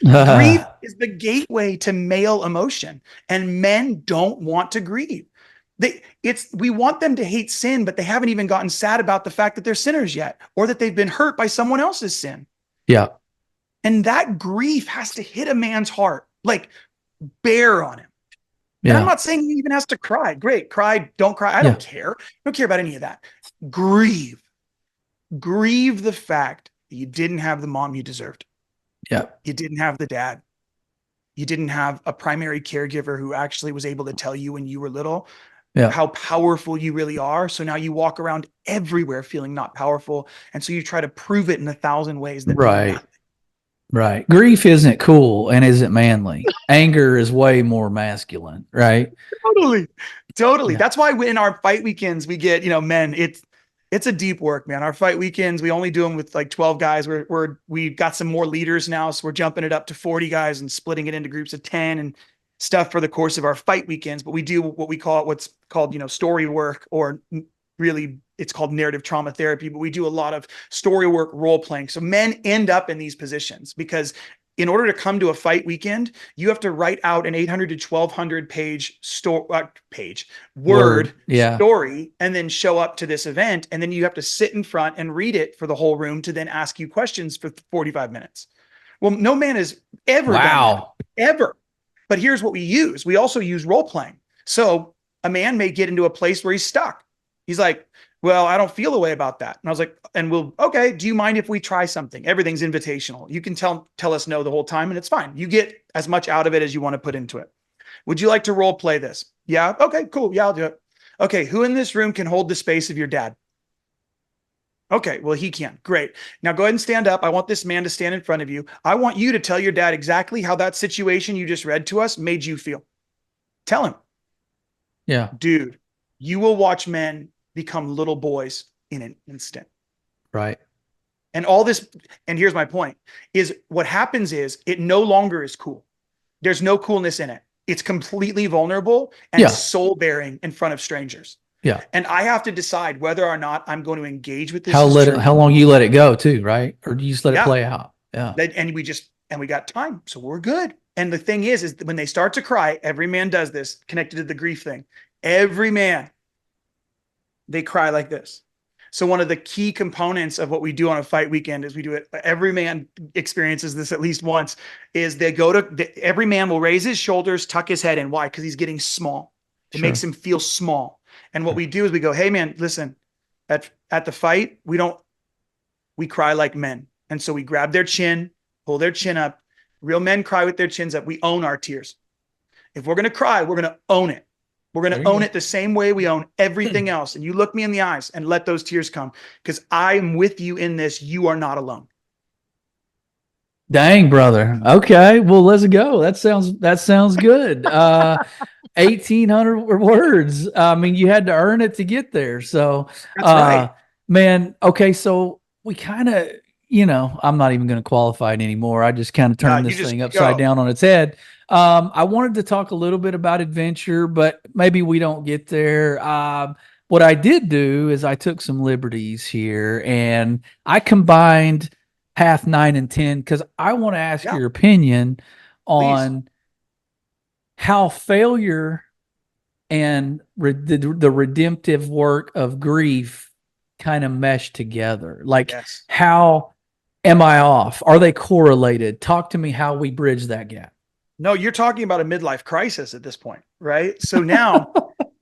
Grief is the gateway to male emotion, and men don't want to grieve. We want them to hate sin, but they haven't even gotten sad about the fact that they're sinners yet, or that they've been hurt by someone else's sin. Yeah. And that grief has to hit a man's heart, like bear on him. Yeah. And I'm not saying he even has to cry. Great, cry, don't cry. I don't care. I don't care about any of that. Grieve the fact that you didn't have the mom you deserved. Yeah. You didn't have the dad. You didn't have a primary caregiver who actually was able to tell you when you were little how powerful you really are. So now you walk around everywhere feeling not powerful. And so you try to prove it in 1,000 ways that mean nothing. Right. Grief isn't cool and isn't manly. Anger is way more masculine, right? Totally. Yeah. That's why in our fight weekends, we get, men, it's a deep work, man. Our fight weekends, we only do them with like 12 guys. We've got some more leaders now. So we're jumping it up to 40 guys and splitting it into groups of 10 and stuff for the course of our fight weekends. But we do what's called, story work, or really it's called narrative trauma therapy. But we do a lot of story work, role playing. So men end up in these positions because in order to come to a fight weekend, you have to write out an 800 to 1200 page word story and then show up to this event. And then you have to sit in front and read it for the whole room to then ask you questions for 45 minutes. Well, no man has ever done that, ever. But here's what we use. We also use role playing. So a man may get into a place where he's stuck. He's like, well, I don't feel a way about that. And I was like, okay, do you mind if we try something? Everything's invitational. You can tell us no the whole time and it's fine. You get as much out of it as you want to put into it. Would you like to role play this? Yeah. Okay, cool. Yeah, I'll do it. Okay. Who in this room can hold the space of your dad? Okay. Well, he can. Great. Now go ahead and stand up. I want this man to stand in front of you. I want you to tell your dad exactly how that situation you just read to us made you feel. Tell him. Yeah. Dude, you will watch men become little boys in an instant. Right. And all this, and here's my point, is what happens is it no longer is cool. There's no coolness in it. It's completely vulnerable and soul bearing in front of strangers. Yeah. And I have to decide whether or not I'm going to engage with this. How long you let it go too, right? Or do you just let it play out? Yeah. And we got time. So we're good. And the thing is when they start to cry, every man does this, connected to the grief thing. Every man, they cry like this. So one of the key components of what we do on a fight weekend is we do it. Every man experiences this at least once, is every man will raise his shoulders, tuck his head in. Why? Because he's getting small. It makes him feel small. And what we do is we go, hey man, listen, at the fight, we cry like men. And so we grab their chin, pull their chin up. Real men cry with their chins up. We own our tears. If we're going to cry, we're going to own it. We're going to own it the same way we own everything else. And you look me in the eyes and let those tears come, because I am with you in this. You are not alone. Dang, brother. Okay. Well, let's go. That sounds good. 1,800 words. I mean, you had to earn it to get there. So, That's right. Man. Okay. So we kind of, I'm not even going to qualify it anymore. I just kind of turned this thing upside down on its head. I wanted to talk a little bit about adventure, but maybe we don't get there. What I did do is I took some liberties here and I combined path 9 and 10, because I want to ask your opinion on how failure and the redemptive work of grief kind of mesh together. Like, how am I off? Are they correlated? Talk to me how we bridge that gap. No, you're talking about a midlife crisis at this point, right? So now,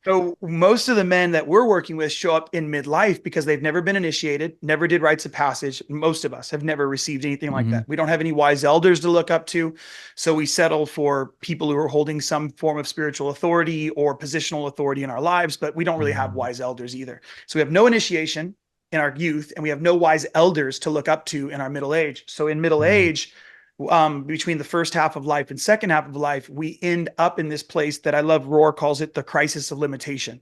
so most of the men that we're working with show up in midlife because they've never been initiated, never did rites of passage. Most of us have never received anything like that. We don't have any wise elders to look up to. So we settle for people who are holding some form of spiritual authority or positional authority in our lives, but we don't really have wise elders either. So we have no initiation in our youth, and we have no wise elders to look up to in our middle age. So in middle age, between the first half of life and second half of life, we end up in this place that I love. Rohr calls it the crisis of limitation.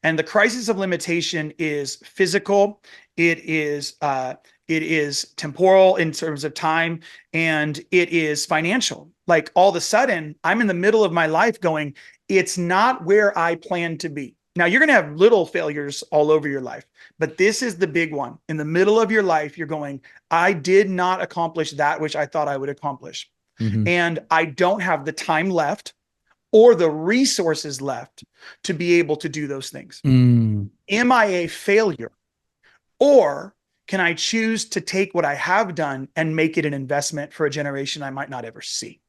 And the crisis of limitation is physical. It is temporal in terms of time, and it is financial. Like, all of a sudden, I'm in the middle of my life going, it's not where I plan to be. Now, you're going to have little failures all over your life, but this is the big one. In the middle of your life, you're going, I did not accomplish that which I thought I would accomplish. And I don't have the time left or the resources left to be able to do those things. Am I a failure? Or can I choose to take what I have done and make it an investment for a generation I might not ever see?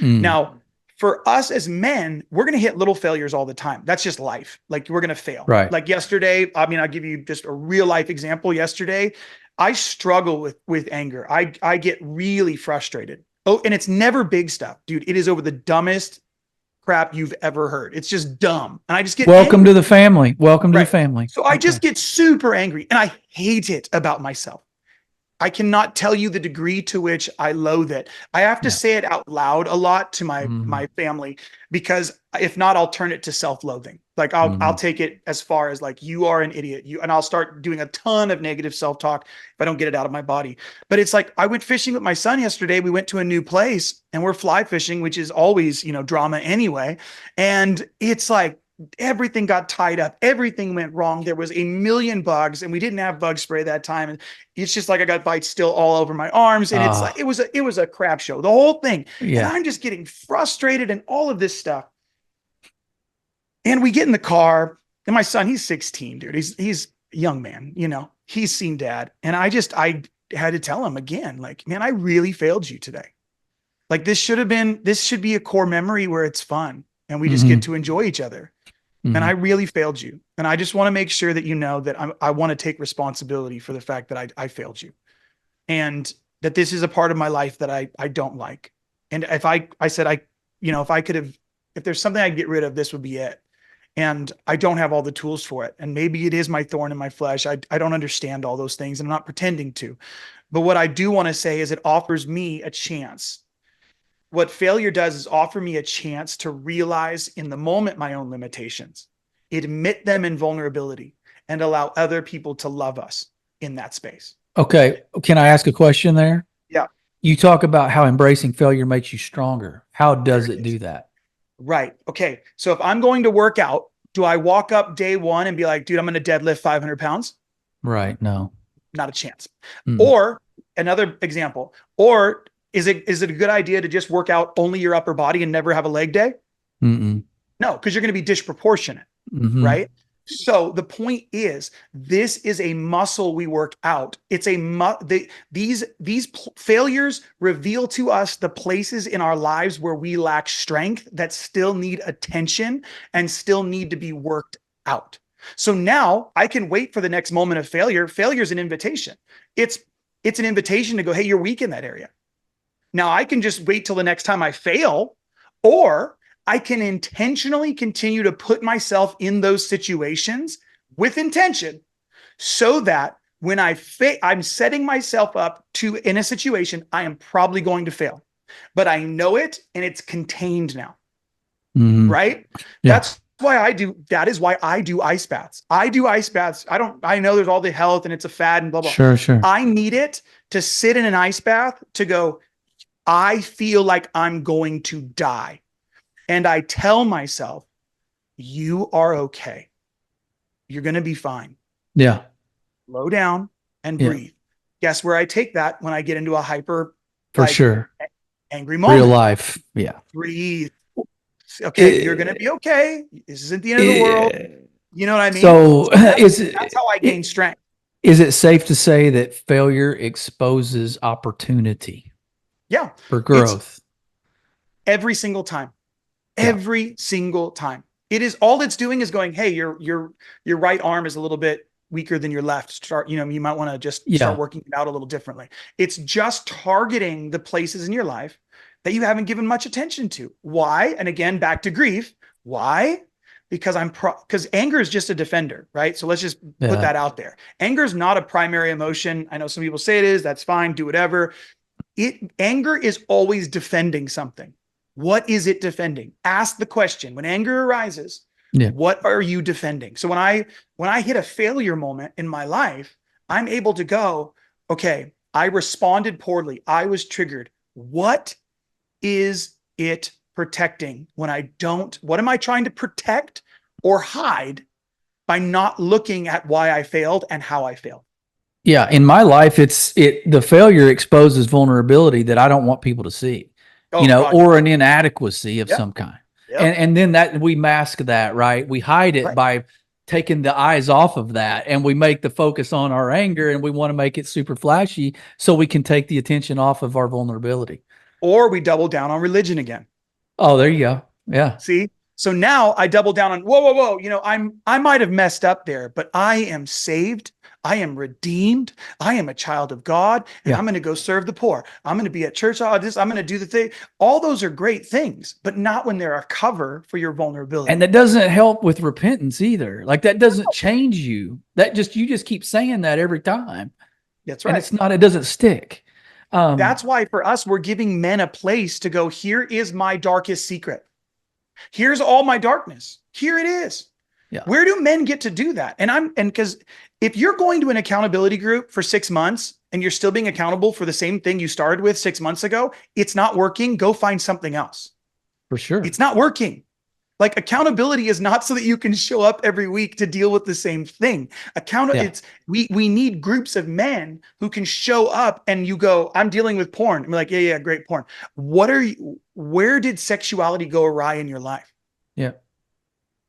Now, for us as men, we're going to hit little failures all the time. That's just life. Like, we're going to fail. Right. Like yesterday, I mean, I'll give you just a real life example. Yesterday, I struggle with anger. I get really frustrated. Oh, and it's never big stuff, dude. It is over the dumbest crap you've ever heard. It's just dumb. And I just get Welcome to the family. Welcome to the family. So I just get super angry, and I hate it about myself. I cannot tell you the degree to which I loathe it. I have to say it out loud a lot to my family, because if not, I'll turn it to self-loathing. Like, I'll take it as far as like, you are an idiot. And I'll start doing a ton of negative self-talk if I don't get it out of my body. But it's like, I went fishing with my son yesterday. We went to a new place and we're fly fishing, which is always, drama anyway. And it's like, everything got tied up. Everything went wrong. There was a million bugs, and we didn't have bug spray that time. And it's just like, I got bites still all over my arms. And it's like, it was a crap show, the whole thing. And I'm just getting frustrated and all of this stuff. And we get in the car, and my son, he's 16, dude. He's a young man, he's seen dad. And I had to tell him again, like, man, I really failed you today. Like, this should be a core memory where it's fun and we just get to enjoy each other. And I really failed you. And I just want to make sure that you know that I want to take responsibility for the fact that I failed you. And that this is a part of my life that I don't like. And if if there's something I could get rid of, this would be it. And I don't have all the tools for it. And maybe it is my thorn in my flesh. I don't understand all those things, and I'm not pretending to. But what I do want to say is, it offers me a chance. What failure does is offer me a chance to realize in the moment my own limitations, admit them in vulnerability, and allow other people to love us in that space. Okay. Can I ask a question there? Yeah. You talk about how embracing failure makes you stronger. How does it do that? Right. Okay. So if I'm going to work out, do I walk up day one and be like, dude, I'm going to deadlift 500 pounds? Right. No. Not a chance. Or another example, or is it a good idea to just work out only your upper body and never have a leg day? No, because you're going to be disproportionate, right? So the point is, this is a muscle we work out. It's these failures reveal to us the places in our lives where we lack strength that still need attention and still need to be worked out. So now I can wait for the next moment of failure. Failure is an invitation. It's an invitation to go, hey, you're weak in that area. Now I can just wait till the next time I fail, or I can intentionally continue to put myself in those situations with intention so that when I'm setting myself up to in a situation, I am probably going to fail, but I know it and it's contained now. Right? Yeah. That is why I do ice baths. I do ice baths. I know there's all the health and it's a fad and blah, blah. Sure. I need it to sit in an ice bath to go, I feel like I'm going to die. And I tell myself, you are okay. You're going to be fine. Yeah. Slow down and breathe. Guess where I take that when I get into a hyper, for sure, angry moment? Real life. Yeah. Breathe. Okay, you're going to be okay. This isn't the end of the world. You know what I mean? So that's how I gain strength. Is it safe to say that failure exposes opportunity? Yeah. For growth. Every single time. Every single time. All it's doing is going, hey, your right arm is a little bit weaker than your left. You might want to just start working it out a little differently. It's just targeting the places in your life that you haven't given much attention to. Why? And again, back to grief. Why? Because because anger is just a defender, right? So let's just put that out there. Anger is not a primary emotion. I know some people say it is. That's fine. Do whatever. Anger is always defending something. What is it defending? Ask the question. When anger arises, what are you defending? So when I hit a failure moment in my life, I'm able to go, okay, I responded poorly. I was triggered. What is it protecting what am I trying to protect or hide by not looking at why I failed and how I failed? Yeah. In my life, the failure exposes vulnerability that I don't want people to see, or an inadequacy of some kind. Yep. And then that we mask that, right? We hide it by taking the eyes off of that, and we make the focus on our anger, and we want to make it super flashy so we can take the attention off of our vulnerability. Or we double down on religion again. Oh, there you go. Yeah. See? So now I double down on, whoa. I might have messed up there, but I am saved. I am redeemed. I am a child of God, and I'm going to go serve the poor. I'm going to be at church. I'm going to do the thing. All those are great things, but not when they're a cover for your vulnerability. And that doesn't help with repentance either. Like that doesn't change you. You just keep saying that every time. That's right. And it doesn't stick. That's why for us, we're giving men a place to go, here is my darkest secret. Here's all my darkness. Here it is. Yeah. Where do men get to do that? And because if you're going to an accountability group for 6 months and you're still being accountable for the same thing you started with 6 months ago, it's not working. Go find something else. For sure. It's not working. Like accountability is not so that you can show up every week to deal with the same thing. We need groups of men who can show up and you go, I'm dealing with porn. I'm like, yeah, great porn. Where did sexuality go awry in your life? Yeah.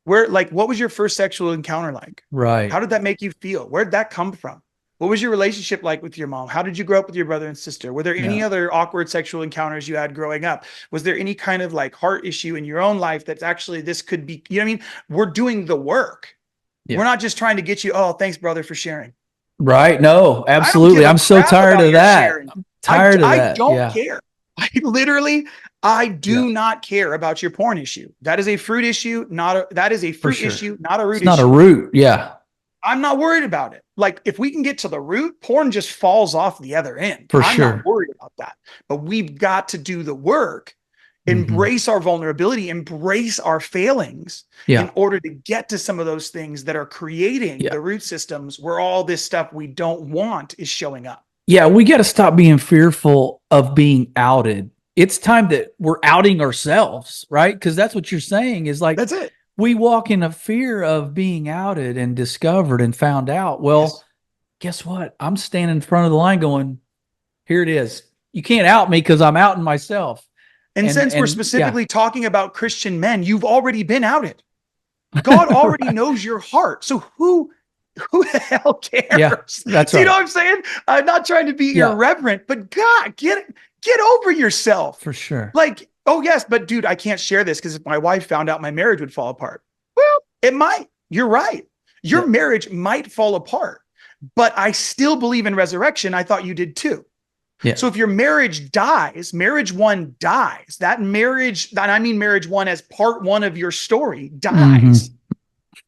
What was your first sexual encounter like? Right. How did that make you feel? Where'd that come from? What was your relationship like with your mom? How did you grow up with your brother and sister? Were there any other awkward sexual encounters you had growing up? Was there any kind of heart issue in your own life that's actually, this could be, you know what I mean? We're doing the work. Yeah. We're not just trying to get you, oh, thanks, brother, for sharing. Right. No, absolutely. I'm so tired of that. Tired of that. I don't care. I do not care about your porn issue. That is a fruit issue, that is a fruit issue, not a root issue. It's not a root. Yeah. I'm not worried about it. If we can get to the root, porn just falls off the other end. I'm not worried about that. But we've got to do the work, embrace our vulnerability, embrace our failings in order to get to some of those things that are creating the root systems where all this stuff we don't want is showing up. Yeah, we got to stop being fearful of being outed. It's time that we're outing ourselves, right? Because that's what you're saying is that's it. We walk in a fear of being outed and discovered and found out. Well, guess what? I'm standing in front of the line going, here it is. You can't out me because I'm outing myself. And since we're specifically talking about Christian men, you've already been outed. God already knows your heart. So who the hell cares? Yeah, that's right. You know what I'm saying? I'm not trying to be irreverent, but God, get over yourself. For sure. Oh yes, but dude, I can't share this because if my wife found out, my marriage would fall apart. Well, it might. You're right. Your marriage might fall apart, but I still believe in resurrection. I thought you did too. Yeah. So if your marriage dies, marriage one dies. That marriage, and I mean marriage one as part one of your story, dies.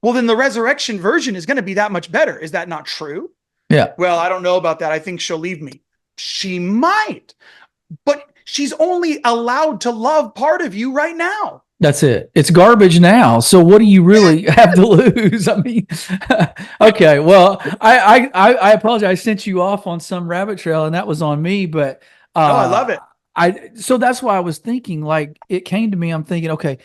Well, then the resurrection version is going to be that much better. Is that not true? Yeah. Well, I don't know about that. I think she'll leave me. She might, but she's only allowed to love part of you right now. That's it. It's garbage now. So what do you really have to lose? I mean, okay. Well, I apologize. I sent you off on some rabbit trail, and that was on me. But I love it. So that's why I was thinking. Like, it came to me. I'm thinking, okay,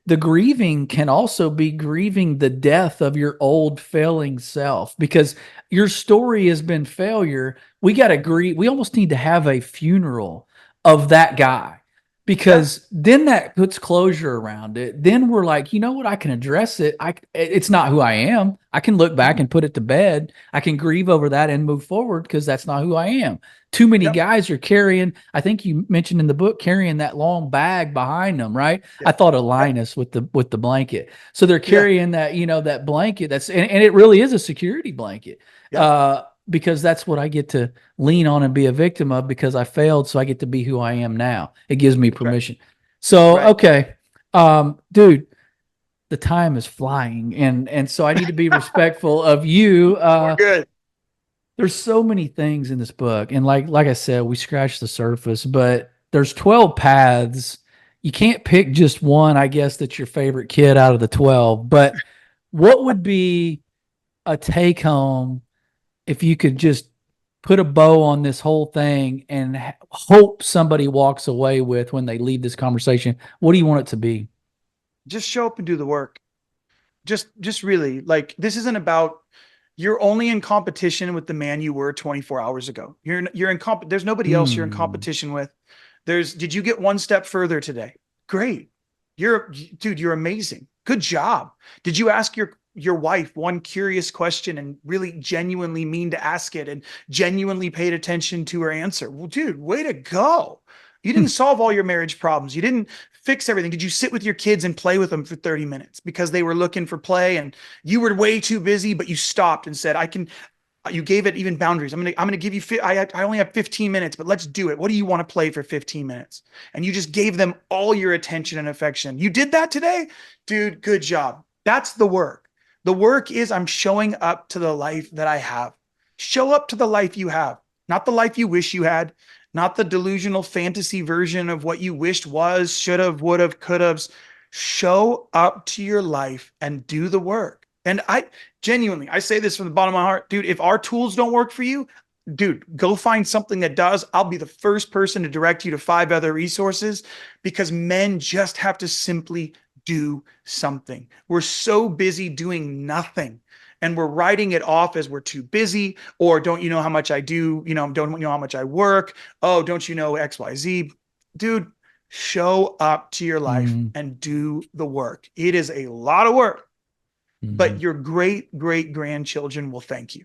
the grieving can also be grieving the death of your old failing self, because your story has been failure. We got to grieve. We almost need to have a funeral of that guy, because then that puts closure around it. Then we're like, you know what? I can address it. It's not who I am. I can look back and put it to bed. I can grieve over that and move forward, because that's not who I am. Too many guys are carrying, I think you mentioned in the book, carrying that long bag behind them, right? I thought of Linus with the blanket. So they're carrying that, that blanket and it really is a security blanket. Because that's what I get to lean on and be a victim of, because I failed. So I get to be who I am now. It gives me permission. Right. So, okay. Dude, the time is flying, and so I need to be respectful of you. We're good. There's so many things in this book. And like I said, we scratched the surface, but there's 12 paths. You can't pick just one, I guess, that's your favorite kid out of the 12. But what would be a take home if you could just put a bow on this whole thing and hope somebody walks away with when they leave this conversation? What do you want it to be? Just show up and do the work. Just really, like, this isn't about, you're only in competition with the man you were 24 hours ago. You're in there's nobody else you're in competition with. Did you get one step further today? Great. Dude, you're amazing. Good job. Did you ask your wife one curious question and really genuinely mean to ask it and genuinely paid attention to her answer? Well, dude, way to go. You didn't solve all your marriage problems. You didn't fix everything. Did you sit with your kids and play with them for 30 minutes because they were looking for play and you were way too busy, but you stopped and said, you gave it even boundaries. I'm going to give you, I only have 15 minutes, but let's do it. What do you want to play for 15 minutes? And you just gave them all your attention and affection. You did that today, dude. Good job. That's the work. The work is, I'm showing up to the life that I have. Show up to the life you have, not the life you wish you had, not the delusional fantasy version of what you wished was, should have, would have, could have. Show up to your life and do the work. And I genuinely say this from the bottom of my heart, dude, if our tools don't work for you, dude, go find something that does. I'll be the first person to direct you to 5 other resources, because men just have to simply do something. We're so busy doing nothing. And we're writing it off as we're too busy, or don't you know how much I do? Don't you know how much I work? Oh, don't you know XYZ? Dude, show up to your life and do the work. It is a lot of work, but your great, great grandchildren will thank you.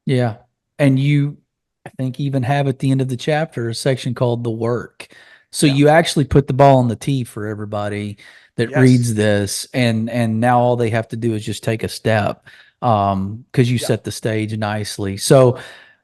Yeah. And you, I think, even have at the end of the chapter a section called the work. So you actually put the ball on the tee for everybody that reads this. And now all they have to do is just take a step. Because you set the stage nicely. So,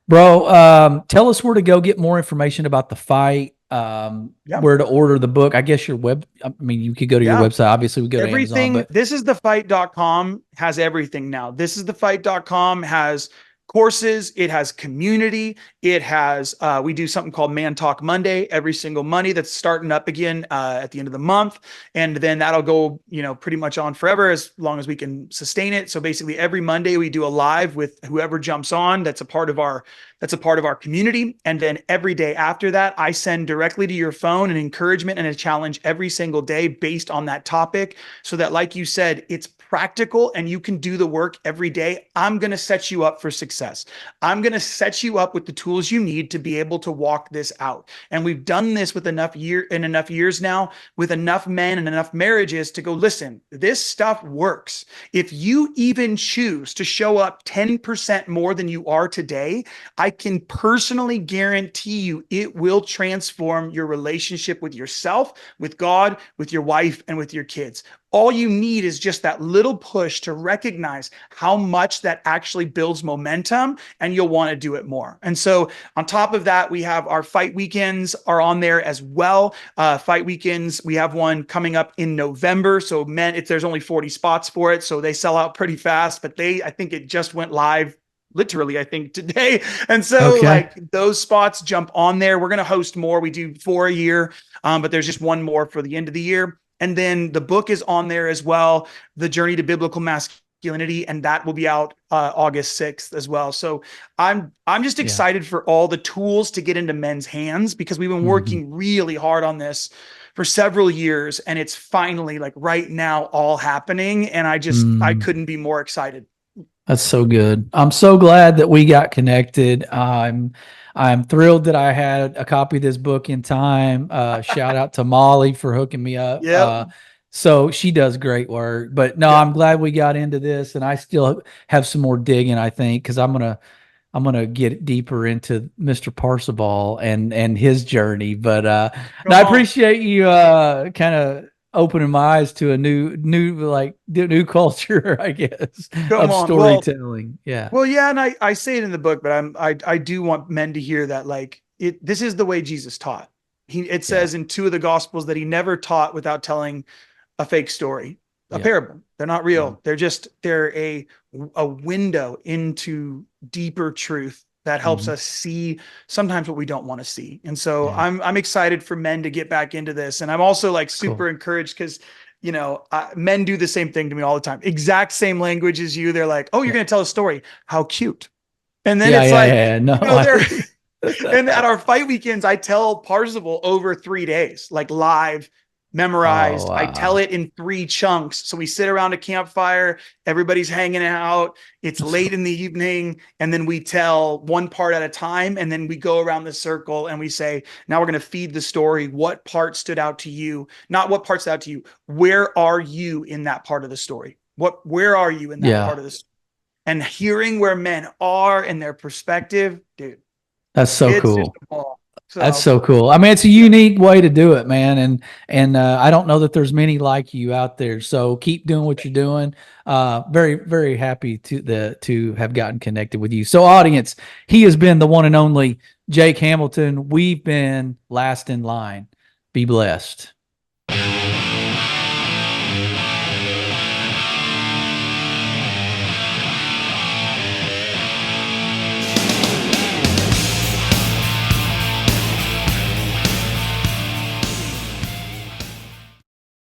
bro, tell us where to go get more information about the fight, where to order the book. I guess you could go to your website. Obviously, we go to Amazon. But thisisthefight.com has everything now. Thisisthefight.com has courses. It has community. It has, we do something called Man Talk Monday every single Monday. That's starting up again at the end of the month. And then that'll go, pretty much on forever, as long as we can sustain it. So basically every Monday we do a live with whoever jumps on. That's a part of our community. And then every day after that, I send directly to your phone an encouragement and a challenge every single day based on that topic. So that, like you said, it's practical and you can do the work every day. I'm going to set you up for success. I'm going to set you up with the tools you need to be able to walk this out. And we've done this with enough years now, with enough men and enough marriages to go, listen, this stuff works. If you even choose to show up 10% more than you are today, I I can personally guarantee you it will transform your relationship with yourself, with God, with your wife, and with your kids. All you need is just that little push to recognize how much that actually builds momentum, and you'll want to do it more. And so on top of that, we have our fight weekends are on there as well. Fight weekends, we have one coming up in November. So men, there's only 40 spots for it, so they sell out pretty fast, but I think it just went live literally, I think today. And so like those spots jump on there. We're going to host more. We do 4 a year, but there's just one more for the end of the year. And then the book is on there as well, The Journey to Biblical Masculinity, and that will be out August 6th as well. So I'm just excited for all the tools to get into men's hands, because we've been working really hard on this for several years, and it's finally like right now all happening. And I couldn't be more excited. That's so good. I'm so glad that we got connected. I'm thrilled that I had a copy of this book in time. Shout out to Molly for hooking me up. Yep. So she does great work. But no, I'm glad we got into this, and I still have some more digging, I think, because I'm gonna get deeper into Mr. Parzival and his journey. But I appreciate you kind of opening my eyes to a new culture, I guess, of storytelling. Well, yeah. And I say it in the book, but I do want men to hear that, like, this is the way Jesus taught. It says in 2 of the Gospels that he never taught without telling a fake story, a parable. They're not real. They're a window into deeper truth that helps us see sometimes what we don't want to see. And so I'm excited for men to get back into this. And I'm also like super encouraged because, men do the same thing to me all the time. Exact same language as you. They're like, oh, you're going to tell a story. How cute. And then and at our fight weekends, I tell Parzival over 3 days, like live, memorized. Oh, wow. I tell it in 3 chunks. So we sit around a campfire, everybody's hanging out, it's late in the evening, and then we tell one part at a time, and then we go around the circle and we say, now we're going to feed the story. What part stood out to you? Not what part stood out to you. Where are you in that part of the story? Where are you in that part of the story? And hearing where men are and their perspective, dude. That's so cool. That's so cool. I mean, it's a unique way to do it, man. And I don't know that there's many like you out there. So keep doing what you're doing. Very, very happy to have gotten connected with you. So audience, he has been the one and only Jake Hamilton. We've been last in line. Be blessed.